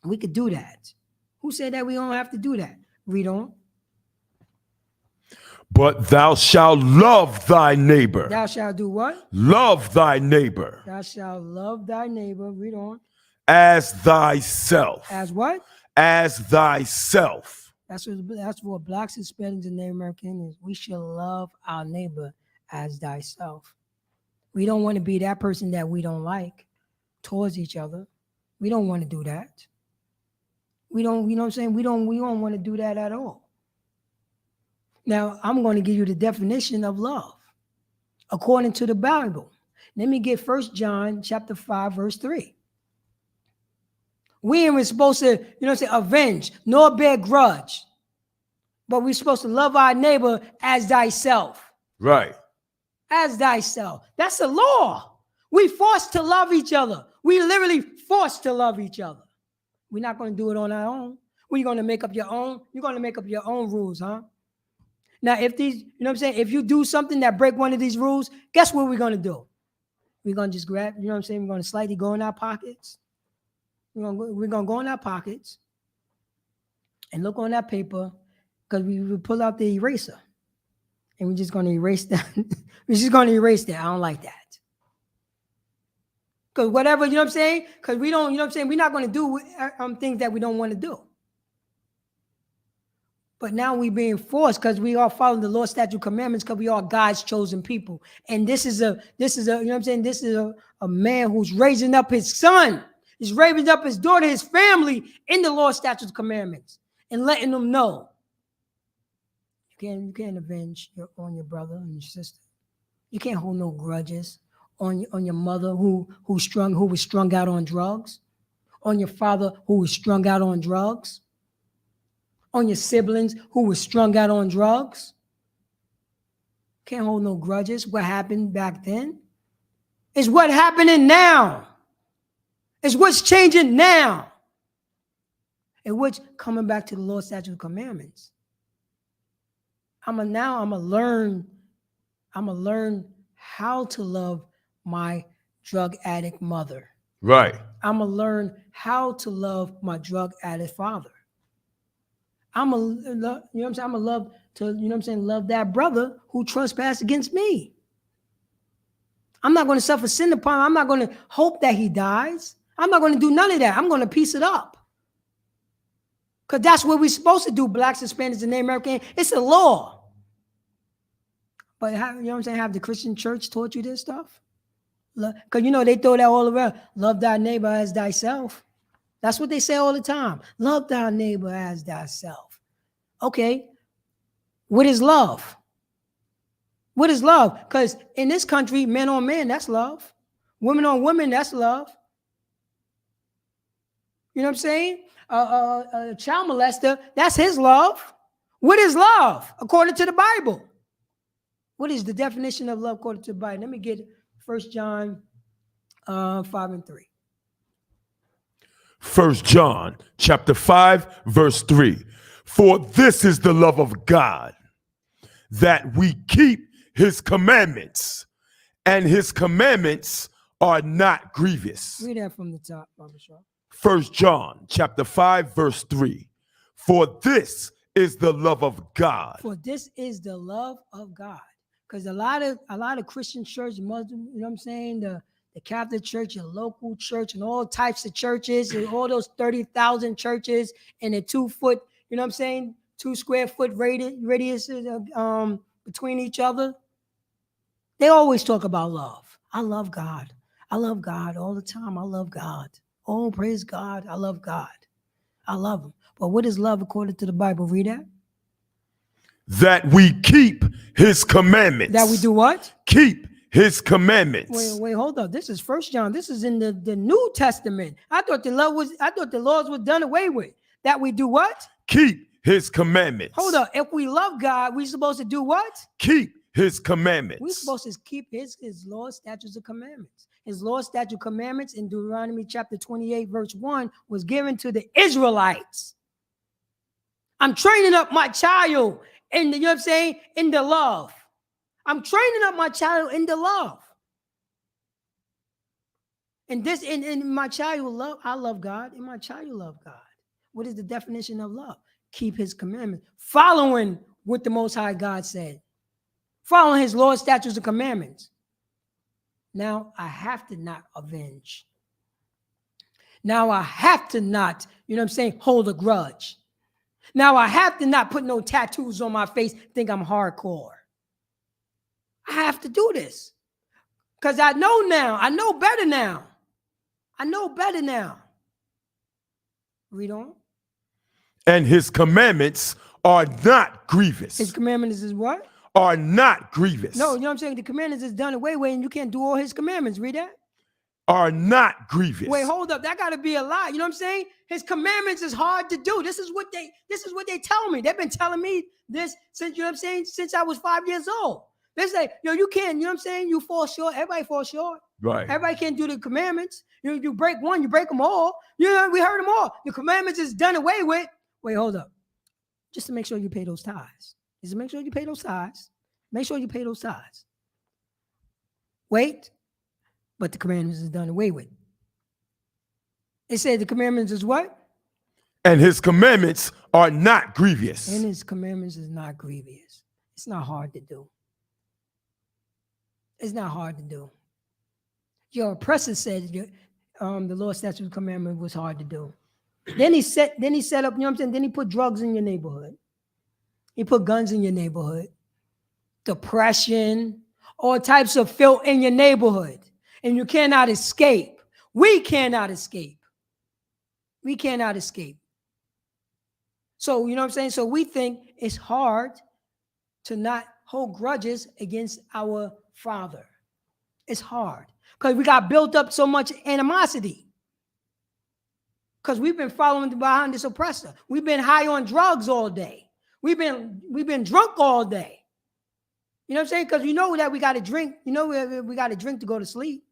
We could do that. Who said that we don't have to do that? Read on. But thou shalt love thy neighbor. Thou shalt do what? Love thy neighbor. Thou shalt love thy neighbor. Read on. As thyself. As what? As thyself. That's what Blacks, Hispanics, and Native American is. We should love our neighbor as thyself. We don't want to be that person that we don't like towards each other. We don't want to do that. We don't, you know what I'm saying? We don't want to do that at all. Now, I'm going to give you the definition of love according to the Bible. Let me get 1 John chapter 5, verse 3. We ain't supposed to, you know what I'm saying, avenge nor bear grudge, but we're supposed to love our neighbor as thyself. Right. As thyself. That's a law. We forced to love each other. We literally forced to love each other. We're not going to do it on our own. We're going to make up your own. You're going to make up your own rules, huh? Now, if these, you know what I'm saying, if you do something that break one of these rules, guess what we're going to do? We're going to just grab, you know what I'm saying, we're going to slightly go in our pockets. We're going to go in our pockets and look on that paper because we will pull out the eraser. And we're just going to erase that. We're just going to erase that. I don't like that. Because whatever, you know what I'm saying? Because we don't, you know what I'm saying? We're not going to do things that we don't want to do. But now we're being forced because we are following the law, statute, commandments because we are God's chosen people. And this is a, you know what I'm saying? This is a man who's raising up his son. He's raising up his daughter, his family in the law, statutes, commandments and letting them know. You can't avenge on your brother and your sister. You can't hold no grudges on your mother who was strung out on drugs, on your father who was strung out on drugs, on your siblings who was strung out on drugs. Can't hold no grudges. What happened back then is what happening now. It's what's changing now. And what's coming back to the law, statute, commandments. I'm gonna learn how to love my drug addict mother. Right. I'm going to learn how to love my drug addict father. I'm going to love, you know what I'm saying? I'm going to love to, you know what I'm saying, love that brother who trespassed against me. I'm not going to suffer sin upon him. I'm not going to hope that he dies. I'm not going to do none of that. I'm going to piece it up. Because that's what we're supposed to do, blacks, Hispanics, and Native American. It's a law. But, you know what I'm saying, have the Christian church taught you this stuff? Because, you know, they throw that all around. Love thy neighbor as thyself. That's what they say all the time. Love thy neighbor as thyself. Okay. What is love? What is love? Because in this country, men on men, that's love. Women on women, that's love. You know what I'm saying? A child molester, that's his love. What is love according to the Bible? What is the definition of love according to the Bible? Let me get 1 John 5 and 3. 1 John chapter 5, verse 3. For this is the love of God, that we keep his commandments, and his commandments are not grievous. Read that from the top, Barbara Shaw. 1 John chapter 5, verse 3. For this is the love of God. For this is the love of God. Because a lot of Christian church, Muslim, you know what I'm saying, the Catholic Church, your local church, and all types of churches, and all those 30,000 churches, and a 2 foot, you know what I'm saying, 2 square foot radius between each other. They always talk about love. I love God. I love God all the time. I love God. Oh, praise God. I love God. I love him. But what is love according to the Bible? Read that. That we keep his commandments. That we do what? Keep his commandments. Wait, hold up. This is 1 John. This is in the New Testament. I thought the laws were done away with. That we do what? Keep his commandments. Hold up. If we love God, we're supposed to do what? Keep his commandments. We're supposed to keep his laws, statutes, and commandments. His laws, statutes, commandments in Deuteronomy chapter 28, verse 1 was given to the Israelites. I'm training up my child in the, you know what I'm saying, in the love. I'm training up my child in the love. And this, in my child will love, I love God, and my child will love God. What is the definition of love? Keep his commandments. Following what the Most High God said. Following his laws, statutes, and commandments. Now I have to not avenge. Now I have to not, you know what I'm saying, hold a grudge. Now I have to not put no tattoos on my face, think I'm hardcore. I have to do this. Because I know now. I know better now. I know better now. Read on. And his commandments are not grievous. His commandments is what? Are not grievous. No, you know what I'm saying? The commandments is done away with, and you can't do all his commandments. Read that. Are not grievous. Wait, hold up. That got to be a lie. You know what I'm saying? His commandments is hard to do. This is what they tell me. They've been telling me this since, you know what I'm saying, since I was 5 years old. They say, you can't, you know what I'm saying? You fall short. Everybody falls short. Right. Everybody can't do the commandments. You break one, you break them all. You know, we heard them all. The commandments is done away with. Wait, hold up. Just to make sure you pay those tithes. Just to make sure you pay those tithes. Make sure you pay those tithes. Wait, but the commandments is done away with. It said the commandments is what? And his commandments are not grievous. And his commandments is not grievous. It's not hard to do. It's not hard to do. Your oppressor said the Lord's statute commandment was hard to do. Then he set up, you know what I'm saying? Then he put drugs in your neighborhood. He put guns in your neighborhood. Depression, all types of filth in your neighborhood. And you cannot escape. We cannot escape. We cannot escape. So, you know what I'm saying? So we think it's hard to not hold grudges against our Father. It's hard because we got built up so much animosity. Because we've been following behind this oppressor. We've been high on drugs all day. We've been drunk all day. You know what I'm saying? Because you know that we got to drink. You know we got to drink to go to sleep.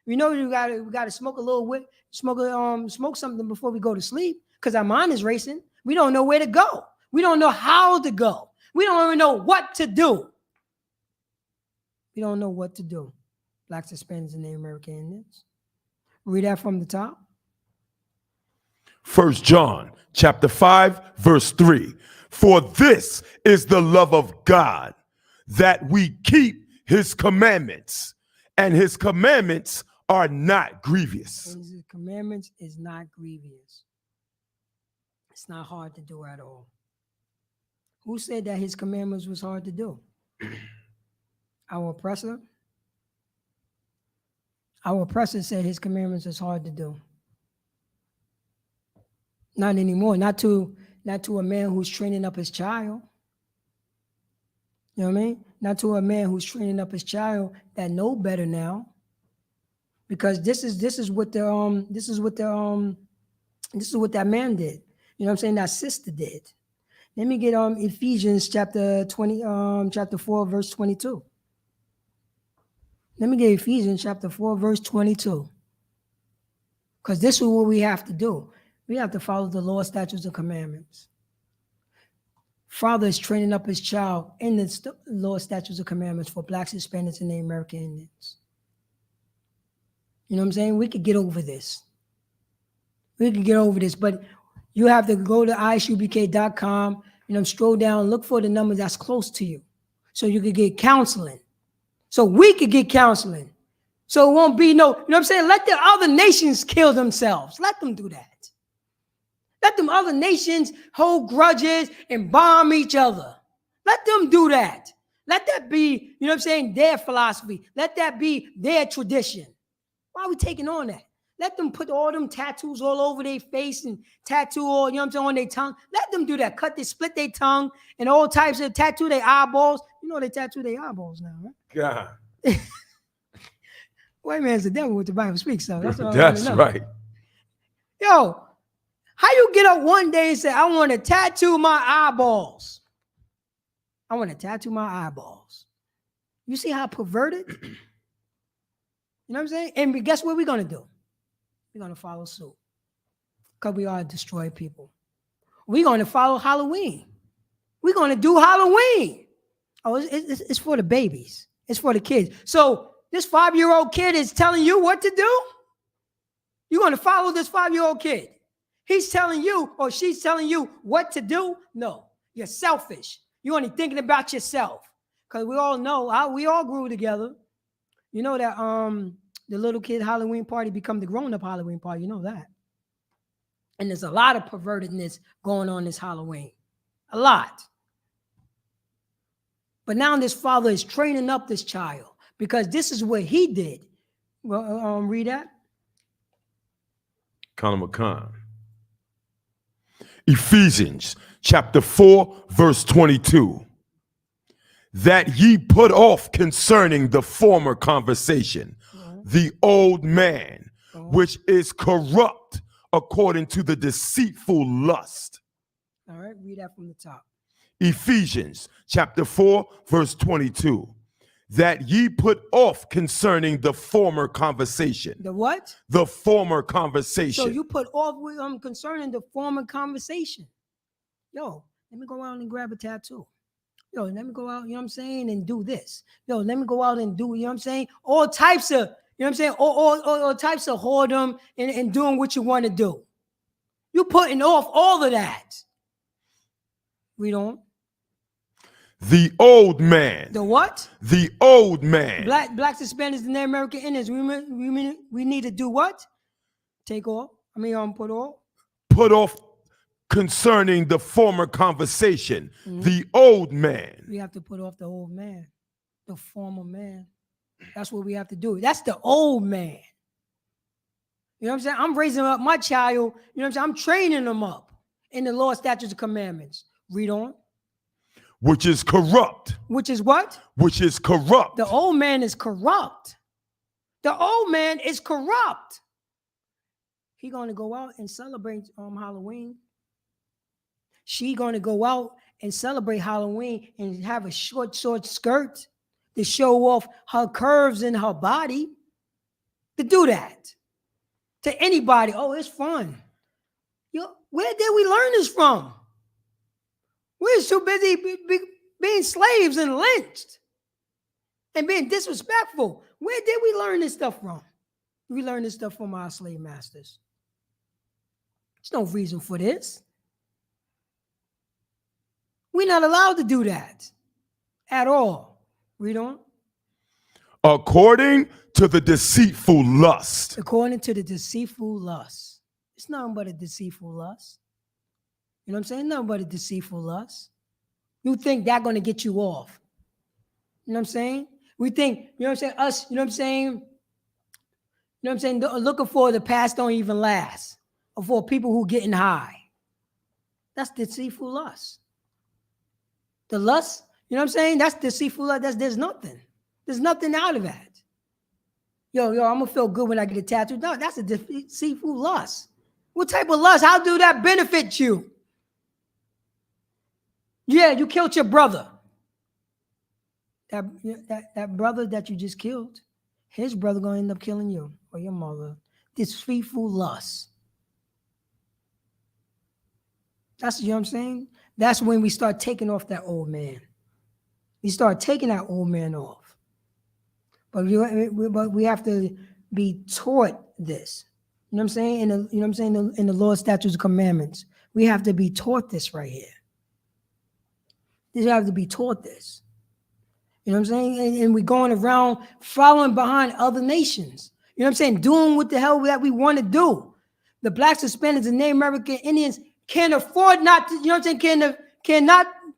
We know we got to smoke a little smoke something before we go to sleep because our mind is racing. We don't know where to go. We don't know how to go. We don't even know what to do. We don't know what to do. Blacks, Hispanics, and Native American Indians. Read that from the top. 1 John chapter 5, verse 3. For this is the love of God, that we keep his commandments, and his commandments are not grievous. His commandments is not grievous. It's not hard to do at all. Who said that his commandments was hard to do? Our oppressor? Our oppressor said his commandments is hard to do. Not anymore. Not to a man who's training up his child. You know what I mean? Not to a man who's training up his child that know better now. Because this is what that man did. You know what I'm saying? That sister did. Let me get Ephesians chapter 4, verse 22. Let me get Ephesians chapter 4, verse 22. Because this is what we have to do. We have to follow the law, statutes, and commandments. Father is training up his child in the law, statutes, and commandments for blacks, Hispanics, and the American Indians. You know what I'm saying? We could get over this. But you have to go to isupk.com, scroll down, look for the number that's close to you so you could get counseling. So we could get counseling. So it won't be no, you know what I'm saying? Let the other nations kill themselves. Let them do that. Let them other nations hold grudges and bomb each other. Let them do that. Let that be, you know what I'm saying, their philosophy. Let that be their tradition. Why are we taking on that? Let them put all them tattoos all over their face and tattoo all, you know what I'm saying, on their tongue. Let them do that. Split their tongue and all types of tattoo their eyeballs. You know they tattoo their eyeballs now, right? God. White man's the devil with the Bible speaks, so that's all. That's right. Yo, how you get up one day and say, I want to tattoo my eyeballs? I want to tattoo my eyeballs. You see how perverted? You know what I'm saying? And guess what we're going to do? We're going to follow suit. Because we are destroy people. We're going to follow Halloween. We're going to do Halloween. Oh, it's for the babies. It's for the kids. So this 5-year-old kid is telling you what to do? You're going to follow this 5-year-old kid. He's telling you or she's telling you what to do? No, you're selfish. You're only thinking about yourself. Because we all know, we all grew together. You know that the little kid Halloween party become the grown-up Halloween party. You know that. And there's a lot of pervertedness going on this Halloween. A lot. But now this father is training up this child because this is what he did. Well, read that. Colin McCann. Ephesians chapter 4, verse 22. That ye put off concerning the former conversation, the old man, which is corrupt according to the deceitful lust. All right, read that from the top. Ephesians chapter 4, verse 22. That ye put off concerning the former conversation. The what? The former conversation. So you put off concerning the former conversation. Yo, let me go out and grab a tattoo. Yo, let me go out, you know what I'm saying, and do this. Yo, let me go out and do, you know what I'm saying? All types of, you know what I'm saying? All types of whoredom and doing what you want to do. You're putting off all of that. Read on. The old man. The what? The old man. Blacks, Hispanics, and the American Indians. We need to do what? Take off. Put off. Put off concerning the former conversation. Mm-hmm. The old man. We have to put off the old man. The former man. That's what we have to do. That's the old man. You know what I'm saying? I'm raising up my child. You know what I'm saying? I'm training them up in the law, statutes, and commandments. Read on. Which is corrupt. Which is what? Which is corrupt. The old man is corrupt. The old man is corrupt. He going to go out and celebrate Halloween. She going to go out and celebrate Halloween and have a short skirt to show off her curves in her body. To do that to anybody. Oh, it's fun. Where did we learn this from? We're too busy being slaves and lynched and being disrespectful. Where did we learn this stuff from? We learn this stuff from our slave masters. There's no reason for this. We're not allowed to do that at all. Read on. According to the deceitful lust. According to the deceitful lust. It's nothing but a deceitful lust. You know what I'm saying? Nothing but a deceitful lust. You think that's going to get you off. You know what I'm saying? We think, you know what I'm saying? Us, you know what I'm saying? You know what I'm saying? Looking for the past don't even last. Or for people who getting high. That's deceitful lust. The lust, you know what I'm saying? That's deceitful lust. There's nothing. There's nothing out of that. Yo, I'm going to feel good when I get a tattoo. No, that's a deceitful lust. What type of lust? How do that benefit you? Yeah, you killed your brother. That brother that you just killed, his brother going to end up killing you or your mother. Deceitful lust. That's, you know what I'm saying? That's when we start taking off that old man. We start taking that old man off. But we have to be taught this. You know what I'm saying? In the law, statutes, and commandments. We have to be taught this right here. We have to be taught this. You know what I'm saying? And we're going around following behind other nations. You know what I'm saying? Doing what the hell that we want to do. The blacks, Hispanics, and Native American Indians can't afford not to, you know what I'm saying?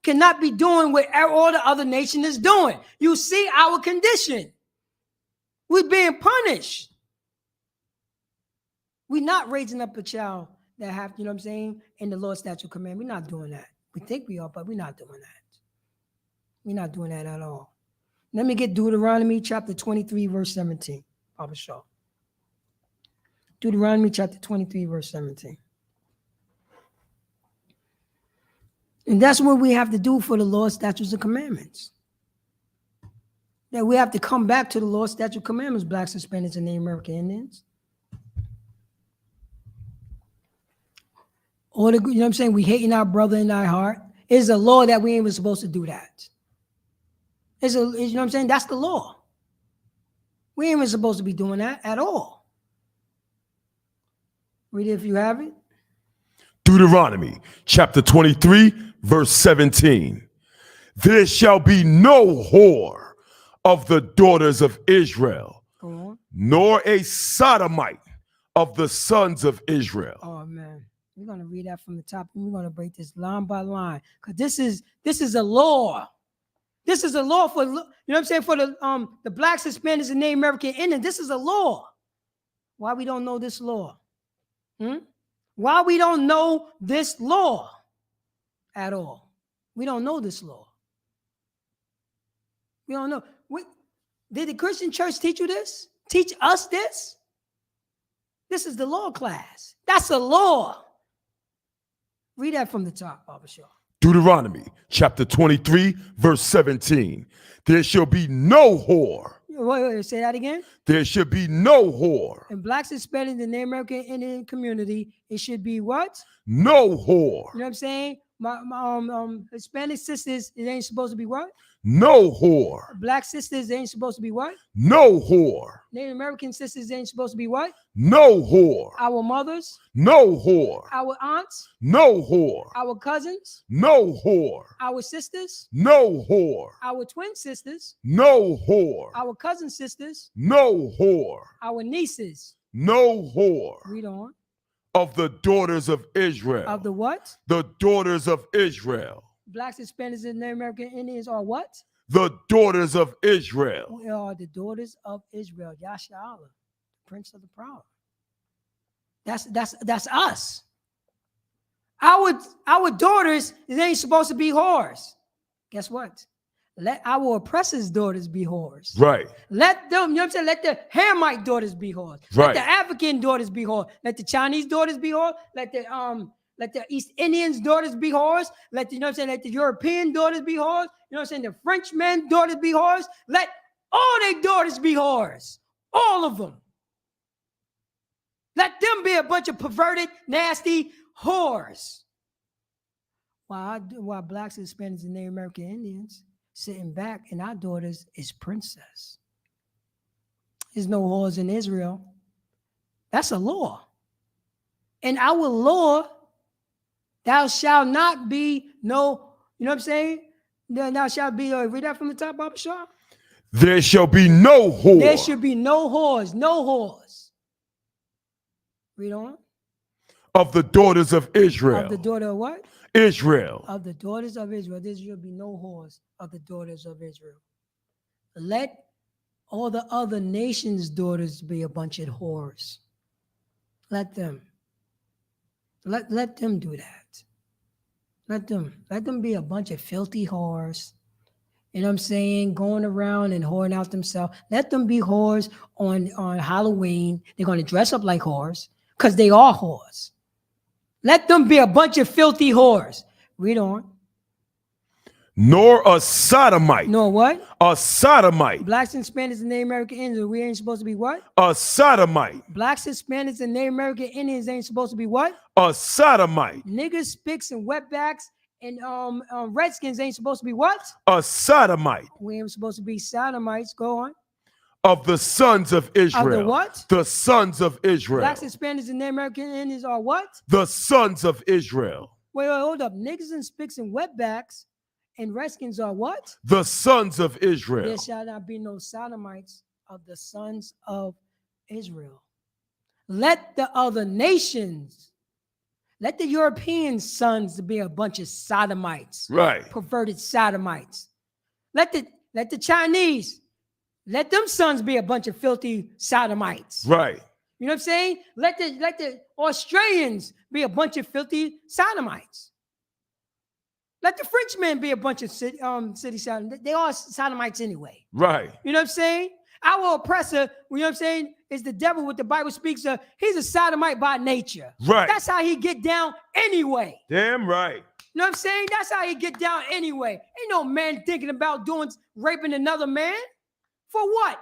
Cannot be doing what all the other nation is doing. You see our condition. We're being punished. We're not raising up a child that have, you know what I'm saying, in the law, statute, command. We're not doing that. We think we are, but we're not doing that. We're not doing that at all. Let me get Deuteronomy chapter 23, verse 17. Papa Shaw. Deuteronomy chapter 23, verse 17. And that's what we have to do for the law, statutes, and commandments. That we have to come back to the law, statute, commandments, blacks, Hispanics, and Native American Indians. Or you know what I'm saying? We hating our brother in our heart. It's a law that we ain't even supposed to do that. You know what I'm saying? That's the law. We ain't even supposed to be doing that at all. Read it if you have it. Deuteronomy chapter 23, verse 17. There shall be no whore of the daughters of Israel, nor a sodomite of the sons of Israel. Oh man, we're gonna read that from the top, and we're gonna break this line by line, because this is a law. This is a law for, you know what I'm saying, for the blacks, Hispanics, and Native American Indians. This is a law. Why we don't know this law? Why we don't know this law at all? We don't know this law. We don't know. Did the Christian church teach you this? Teach us this? This is the law class. That's a law. Read that from the top, Baba Shaw. Deuteronomy chapter 23, verse 17. There shall be no whore. Wait, say that again. There should be no whore. In blacks, Hispanics, in the American Indian community, it should be what? No whore. You know what I'm saying? My Hispanic sisters, it ain't supposed to be what? No whore. Black sisters, they ain't supposed to be what? No whore. Native American sisters, they ain't supposed to be what? No whore. Our mothers? No whore. Our aunts? No whore. Our cousins? No whore. Our sisters? No whore. Our twin sisters? No whore. Our cousin sisters? No whore. Our nieces? No whore. Read on. Of the daughters of Israel. Of the what? The daughters of Israel. Blacks, Hispanics, and Native American Indians are what? The daughters of Israel. We are the daughters of Israel. Yasha Allah, Prince of the Proud. That's us. Our daughters, they ain't supposed to be whores. Guess what? Let our oppressors' daughters be whores. Right. Let them, you know what I'm saying? Let the Hamite daughters be whores. Right. Let the African daughters be whores. Let the Chinese daughters be whores. Let the East Indians' daughters be whores. Let the, you know what I'm saying? Let the European daughters be whores. You know what I'm saying? The Frenchmen daughters be whores. Let all their daughters be whores. All of them. Let them be a bunch of perverted, nasty whores. While blacks, Hispanics, and Native American Indians sitting back, and our daughters is princess. There's no whores in Israel. That's a law. And our law, thou shalt not be no, you know what I'm saying? Thou shalt be, read that from the top, Baba Shaw. There shall be no whore. There should be no whores, no whores. Read on. Of the daughters of Israel. Of the daughter of what? Israel. Of the daughters of Israel. There should be no whores of the daughters of Israel. Let all the other nations' daughters be a bunch of whores. Let them. Let them do that. Let them be a bunch of filthy whores. You know what I'm saying? Going around and whoring out themselves. Let them be whores on Halloween. They're going to dress up like whores because they are whores. Let them be a bunch of filthy whores. Read on. Nor a sodomite. Nor what? A sodomite. Blacks, Hispanics, and Native American Indians. We ain't supposed to be what? A sodomite. Blacks, Hispanics, and Native American Indians ain't supposed to be what? A sodomite. Niggas, spicks, and wetbacks and redskins ain't supposed to be what? A sodomite. We ain't supposed to be sodomites. Go on. Of the sons of Israel. Of the what? The sons of Israel. Blacks, Hispanics, and Native American Indians are what? The sons of Israel. Wait, hold up. Niggas and spicks and wetbacks and redskins are what? The sons of Israel. There shall not be no sodomites of the sons of Israel. Let the other nations, let the European sons be a bunch of sodomites. Right. Perverted sodomites. Let the Chinese, let them sons be a bunch of filthy sodomites. Right. You know what I'm saying? Let the Australians be a bunch of filthy sodomites. Let the Frenchmen be a bunch of city sodomites. They are sodomites anyway. Right. You know what I'm saying? Our oppressor, you know what I'm saying, is the devil. What the Bible speaks of. He's a sodomite by nature. Right. That's how he get down anyway. Damn right. You know what I'm saying? That's how he get down anyway. Ain't no man thinking about raping another man. For what?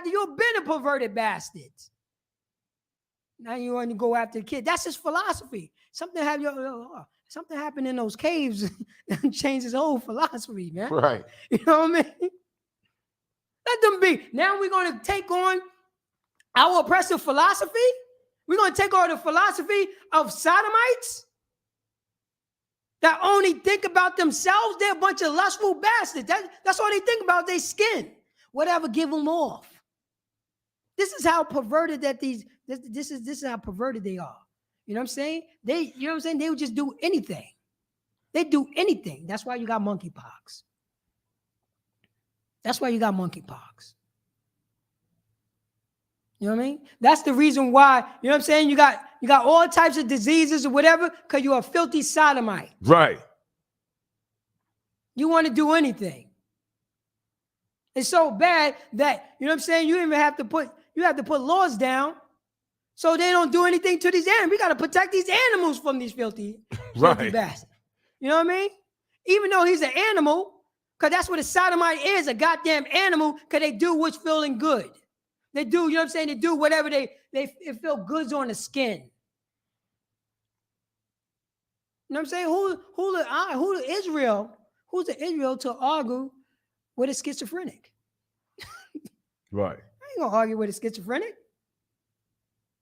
You've been a perverted bastard. Now you want to go after the kid. That's his philosophy. Something happened in those caves and changed his whole philosophy, man. Right. You know what I mean? Let them be. Now we're going to take on our oppressive philosophy. We're going to take on the philosophy of sodomites that only think about themselves. They're a bunch of lustful bastards. That's all they think about, their skin. Whatever, give them off. This is how perverted this is how perverted they are. You know what I'm saying? They would just do anything. They do anything. That's why you got monkeypox. That's why you got monkeypox. You know what I mean? That's the reason why, you know what I'm saying? You got all types of diseases or whatever, because you're a filthy sodomite. Right. You want to do anything. It's so bad that, you know what I'm saying, you have to put laws down so they don't do anything to these animals. We got to protect these animals from these filthy bastards. You know what I mean? Even though he's an animal, because that's what a sodomite is, a goddamn animal, because they do what's feeling good. They do, you know what I'm saying? They do whatever they feel goods on the skin. You know what I'm saying? Who's the Israel to argue with a schizophrenic? Right. I ain't gonna argue with a schizophrenic.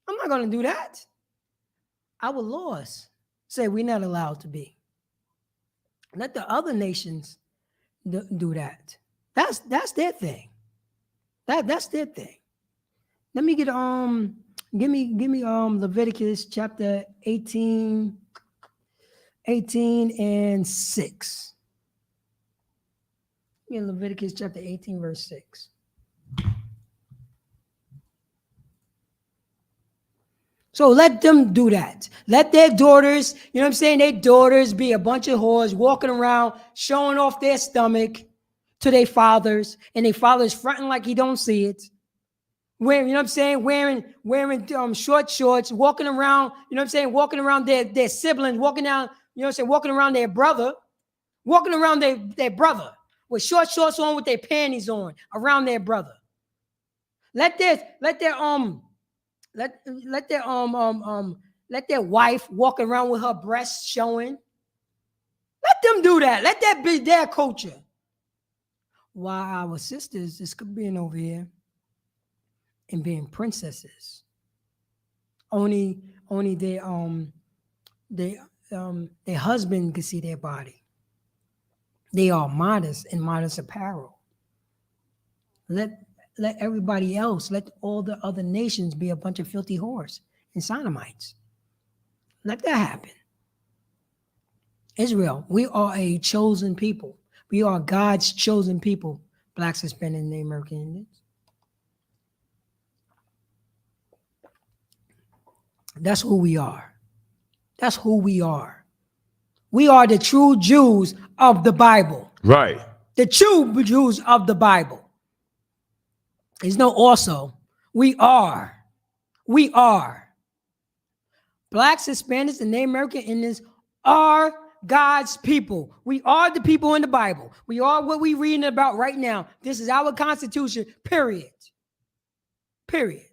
I'm not gonna do that. Our laws say we're not allowed to be. Let the other nations do that. That's their thing. That's their thing. Let me get give me Leviticus chapter 18 and 6. In Leviticus chapter 18, verse 6. So let them do that. Let their daughters, you know what I'm saying, their daughters be a bunch of whores walking around, showing off their stomach to their fathers, and their fathers fronting like he don't see it. Wearing, you know what I'm saying, wearing short shorts, walking around, you know what I'm saying, walking around their siblings, walking down, you know what I'm saying, walking around their brother, their brother with short shorts on with their panties on around their brother. Let their wife walk around with her breasts showing. Let them do that. Let that be their culture. While our sisters is being over here and being princesses only their husband can see their body. They are modest in modest apparel. Let everybody else, let all the other nations be a bunch of filthy whores and sodomites. Let that happen. Israel, we are a chosen people. We are God's chosen people. Blacks, Hispanics, and Native American Indians. That's who we are. That's who we are. We are the true Jews of the Bible. Right. The true Jews of the Bible. There's no also. We are. We are. Blacks, Hispanics, and Native American Indians are God's people. We are the people in the Bible. We are what we're reading about right now. This is our Constitution, period. Period.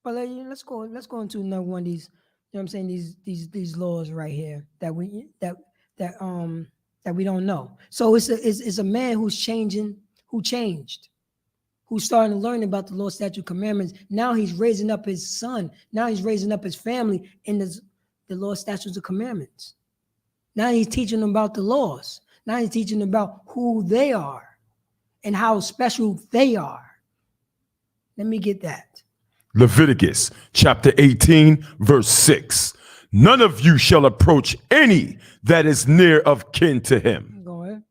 But let's go into another one of these, you know what I'm saying, these laws right here that we don't know. So it's a man who changed, who's starting to learn about the law, statute, commandments. Now he's raising up his son. Now he's raising up his family in the law, statutes, and commandments. Now he's teaching them about the laws. Now he's teaching them about who they are and how special they are. Let me get that. Leviticus chapter 18, verse 6. None of you shall approach any that is near of kin to him. Go ahead.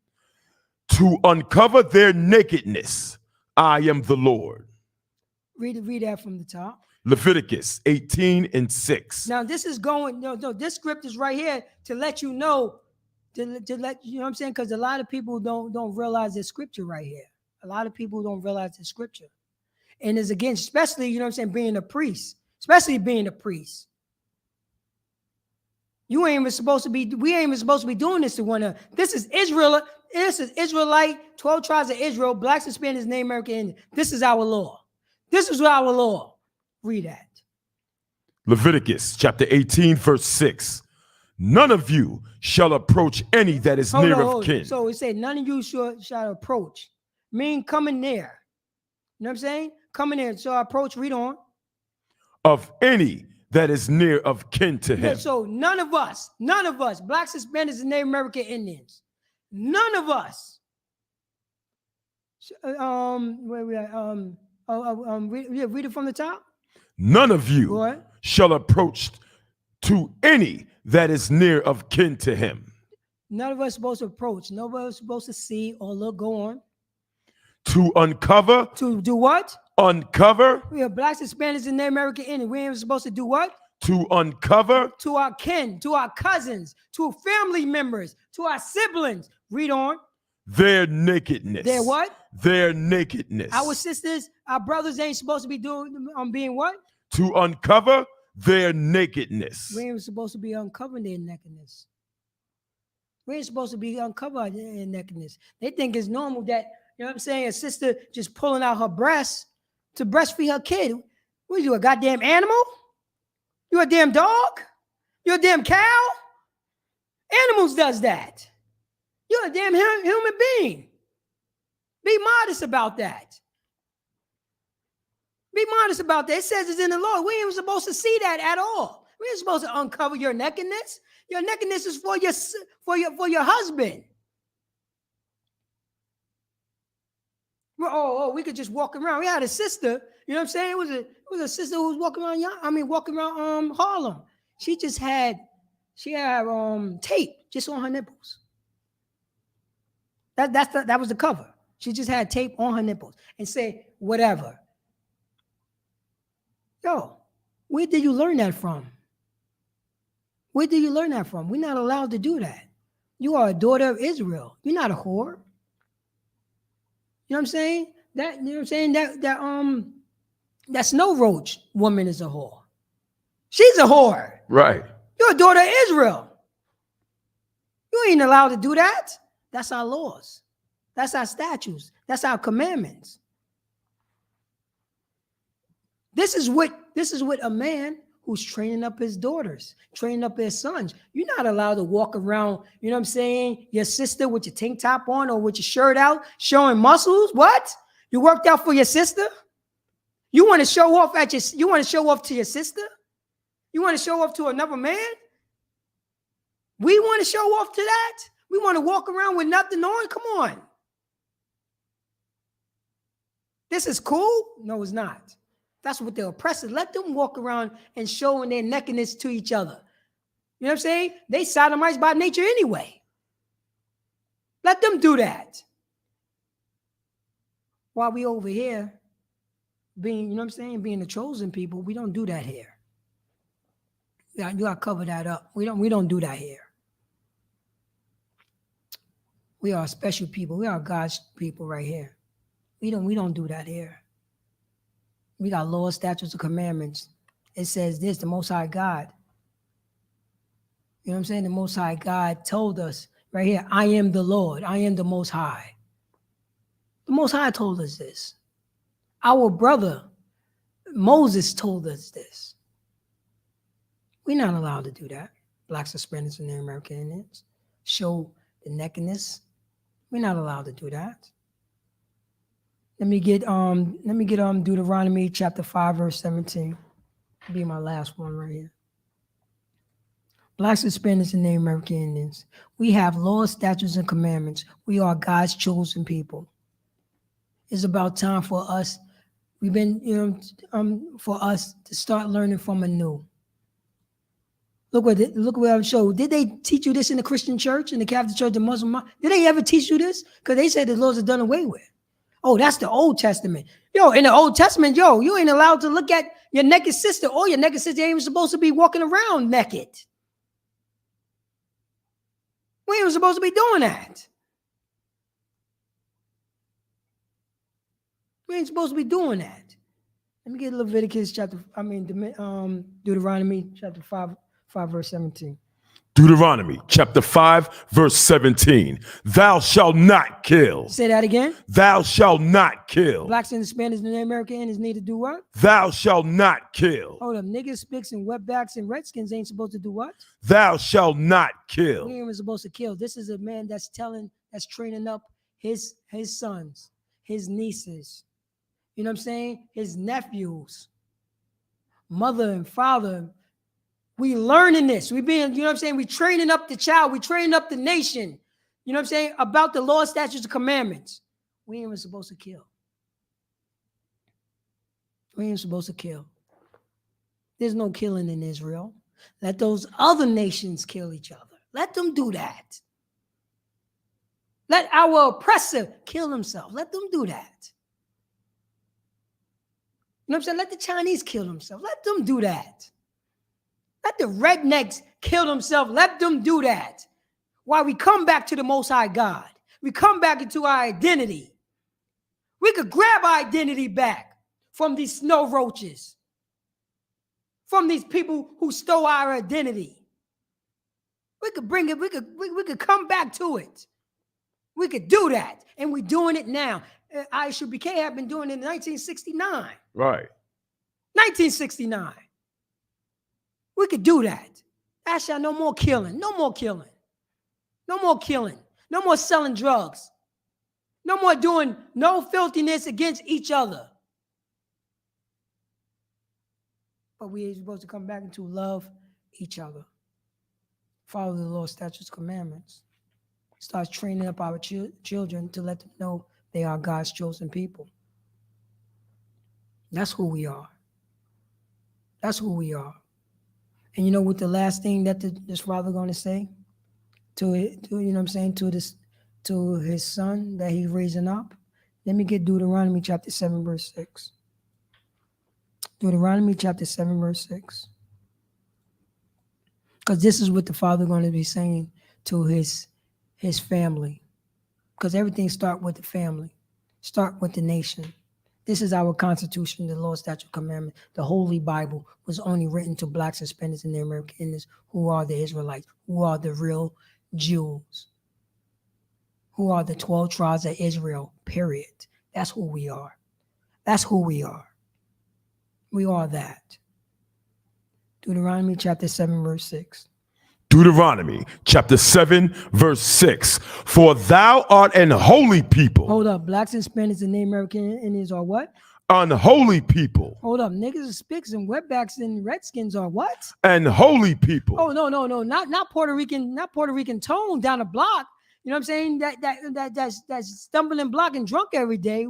To uncover their nakedness, I am the Lord. Read that from the top. Leviticus 18 and 6. Now this is going, no, this script is right here to let you know, to let you know what I'm saying, because a lot of people don't realize this scripture right here. A lot of people don't realize the scripture. And it's again, especially, you know what I'm saying, being a priest, especially being a priest. We ain't even supposed to be doing this to one another. This is Israel. This is Israelite, 12 tribes of Israel, blacks, Hispanics, Native American Indians. This is our law. This is our law. Read that. Leviticus chapter 18, verse 6. None of you shall approach any that is near of kin. So it said, none of you shall approach. Mean coming near. You know what I'm saying? Coming near. So approach, read on. Of any that is near of kin to him. Yeah, so none of us, blacks, Hispanics, and Native American Indians, none of us. Where we at? Read it from the top. None of you shall approach to any that is near of kin to him. None of us supposed to approach. Nobody is supposed to see or look. Go on. To uncover. To do what? Uncover. We are blacks, Hispanics, and Native American Indians. We ain't supposed to do what? To uncover. To our kin, to our cousins, to family members, to our siblings. Read on. Their nakedness. Their what? Their nakedness. Our sisters, our brothers ain't supposed to be doing being what? To uncover their nakedness. We ain't supposed to be uncovering their nakedness. We ain't supposed to be uncovering their nakedness. They think it's normal that, you know what I'm saying, a sister just pulling out her breasts to breastfeed her kid. What are you, a goddamn animal? You a damn dog? You a damn cow? Animals does that. You're a damn human being. Be modest about that. Be modest about that. It says it's in the law. We ain't supposed to see that at all. We ain't supposed to uncover your nakedness. Your nakedness is for your husband. We could just walk around. We had a sister, you know what I'm saying? It was a sister who was walking around Harlem. She had tape just on her nipples. That was the cover. She just had tape on her nipples and said whatever. Yo, where did you learn that from? Where did you learn that from? We're not allowed to do that. You are a daughter of Israel. You're not a whore. You know what I'm saying? That, you know what I'm saying? That Snow Roach woman is a whore. She's a whore. Right. You're a daughter of Israel. You ain't allowed to do that. That's our laws. That's our statutes. That's our commandments. This is what a man who's training up his daughters, training up his sons. You're not allowed to walk around, you know what I'm saying, your sister with your tank top on or with your shirt out, showing muscles. What? You worked out for your sister? You want to show off you want to show off to your sister? You want to show off to another man? We want to show off to that? We want to walk around with nothing on? Come on. This is cool? No, it's not. That's what the oppressors. Let them walk around and showing their nakedness to each other. You know what I'm saying? They sodomites by nature anyway. Let them do that. While we over here being, you know what I'm saying, being the chosen people, we don't do that here. You got to cover that up. We don't do that here. We are special people. We are God's people right here. We don't do that here. We got laws, statutes, and commandments. It says this, the Most High God. You know what I'm saying? The Most High God told us right here, I am the Lord. I am the Most High. The Most High told us this. Our brother Moses told us this. We're not allowed to do that. Blacks, Hispanics, and Native American Indians show the nakedness. We're not allowed to do that. Let me get Deuteronomy chapter 5, verse 17. Be my last one right here. Blacks, Hispanics, and Native American Indians. We have laws, statutes, and commandments. We are God's chosen people. It's about time for us. We've been, for us to start learning from anew. Look what I've showed. Did they teach you this in the Christian church, in the Catholic Church, the Muslim? Did they ever teach you this? Because they said the laws are done away with. Oh, that's the Old Testament. In the Old Testament, you ain't allowed to look at your naked sister, or your naked sister ain't even supposed to be walking around naked. We ain't even supposed to be doing that. We ain't supposed to be doing that. Let me get Deuteronomy chapter 5 verse 17. Deuteronomy chapter 5, verse 17. Thou shalt not kill. Say that again. Thou shalt not kill. Blacks and Hispanics and Native American Indians need to do what? Thou shalt not kill. Hold up. Niggas, spics, and wetbacks and redskins ain't supposed to do what? Thou shalt not kill. We ain't even supposed to kill. This is a man that's training up his sons, his nieces, you know what I'm saying? His nephews, mother and father. We learning this. We being, you know what I'm saying? We training up the child. We training up the nation. You know what I'm saying? About the law, statutes, and commandments. We ain't even supposed to kill. We ain't supposed to kill. There's no killing in Israel. Let those other nations kill each other. Let them do that. Let our oppressor kill himself. Let them do that. You know what I'm saying? Let the Chinese kill themselves. Let them do that. Let the rednecks kill themselves. Let them do that. While we come back to the Most High God. We come back into our identity. We could grab our identity back from these snow roaches. From these people who stole our identity. We could bring it. We could come back to it. We could do that. And we're doing it now. Isupk have been doing it in 1969. Right. 1969. We could do that. Actually, no more killing. No more killing. No more killing. No more selling drugs. No more doing no filthiness against each other. But we are supposed to come back into love each other. Follow the law, statutes, commandments. Start training up our children to let them know they are God's chosen people. That's who we are. That's who we are. And you know what the last thing that this father going to say to you know what I'm saying, to his son that he's raising up? Let me get Deuteronomy chapter 7, verse 6. Deuteronomy chapter 7, verse 6. Because this is what the father going to be saying to his family. Because everything starts with the family. Start with the nation. This is our Constitution, the law, statute, commandment. The Holy Bible was only written to Blacks, Hispanics, and Native American Indians, who are the Israelites, who are the real Jews, who are the 12 tribes of Israel, period. That's who we are. That's who we are. We are that. Deuteronomy chapter 7, verse 6. Deuteronomy chapter 7, verse 6. For thou art an holy people. Hold up. Blacks, Hispanics, and Native American Indians are what? unholy people, Hold up, niggas, spics, and wetbacks and redskins are what? and holy people. Oh no, not Puerto Rican tone down the block. You know what I'm saying? That's stumbling block and drunk every day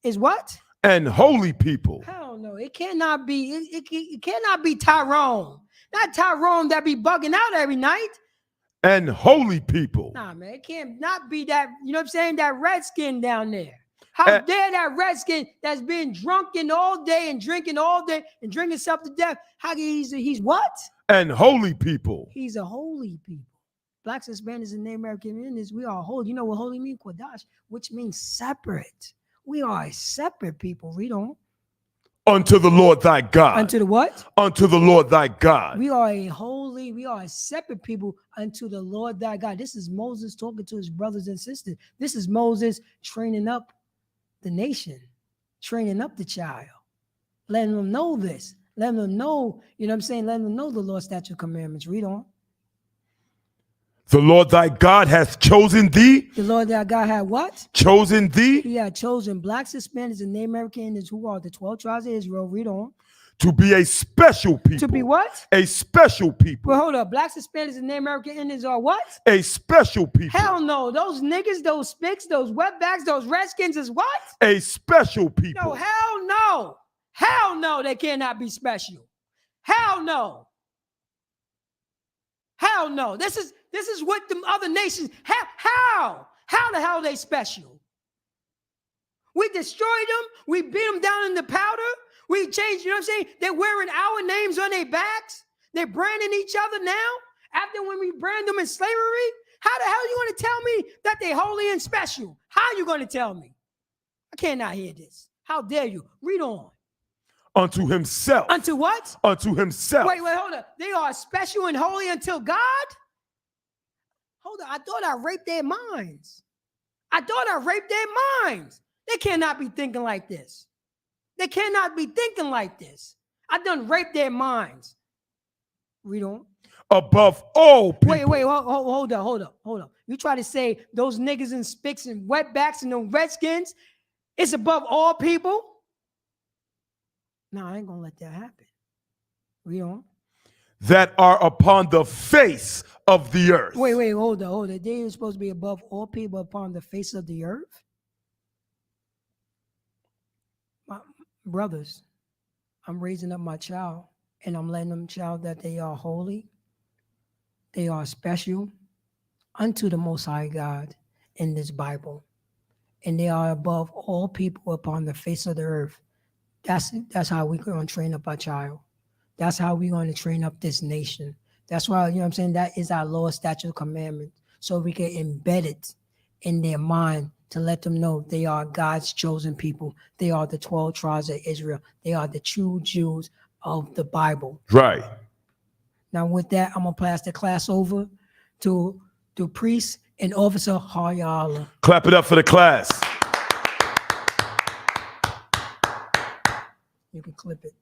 is what? And holy people. Hell no, it cannot be. It cannot be Tyrone. Not Tyrone that be bugging out every night. And holy people. Nah, man, it can't not be that. You know what I'm saying? That redskin down there. How dare that redskin that's been drunken all day and drinking all day and drinking himself to death? How he's what? And holy people. He's a holy people. Blacks, Hispanics, and Native American Indians, we are holy. You know what holy means? Quadash, which means separate. We are a separate people. Read on. Unto the Lord thy God. Unto the what? Unto the Lord thy God. We are a separate people unto the Lord thy God. This is Moses talking to his brothers and sisters. This is Moses training up the nation, training up the child, letting them know this, letting them know, you know what I'm saying, letting them know the Lord's statute commandments. Read on. The Lord thy God hath chosen thee. The Lord thy God had what? Chosen thee. He had chosen blacks, Hispanics, and Native American Indians, who are the 12 tribes of Israel. Read on. To be a special people. To be what? A special people. Well, hold up. Blacks, Hispanics, and Native American Indians are what? A special people. Hell no. Those niggas, those spics, those wetbacks, those redskins is what? A special people. No, hell no. Hell no, they cannot be special. Hell no. Hell no. This is what the other nations have. How the hell are they special? We destroyed them. We beat them down in the powder. We changed, you know what I'm saying? They're wearing our names on their backs. They're branding each other now. After when we brand them in slavery, how the hell are you going to tell me that they're holy and special? How are you going to tell me? I cannot hear this. How dare you? Read on. Unto himself. Unto what? Unto himself. Wait, hold up. They are special and holy until God? Hold on. I thought I raped their minds. They cannot be thinking like this. They cannot be thinking like this. I done raped their minds. Read on. Above all people. Wait, hold up. You try to say those niggas and spics and wetbacks and them redskins, it's above all people? No, I ain't gonna let that happen. Read on. That are upon the face of the earth. Wait, hold up. They are supposed to be above all people upon the face of the earth? My brothers, I'm raising up my child, and I'm letting them child that they are holy, they are special unto the Most High God in this Bible, and they are above all people upon the face of the earth. That's how we're going to train up our child. That's how we're going to train up this nation. That's why, you know what I'm saying, that is our Lord's statute commandment. So we can embed it in their mind to let them know they are God's chosen people. They are the 12 tribes of Israel. They are the true Jews of the Bible. Right. Now with that, I'm going to pass the class over to Priest and Officer Hayala. Clap it up for the class. You can clip it.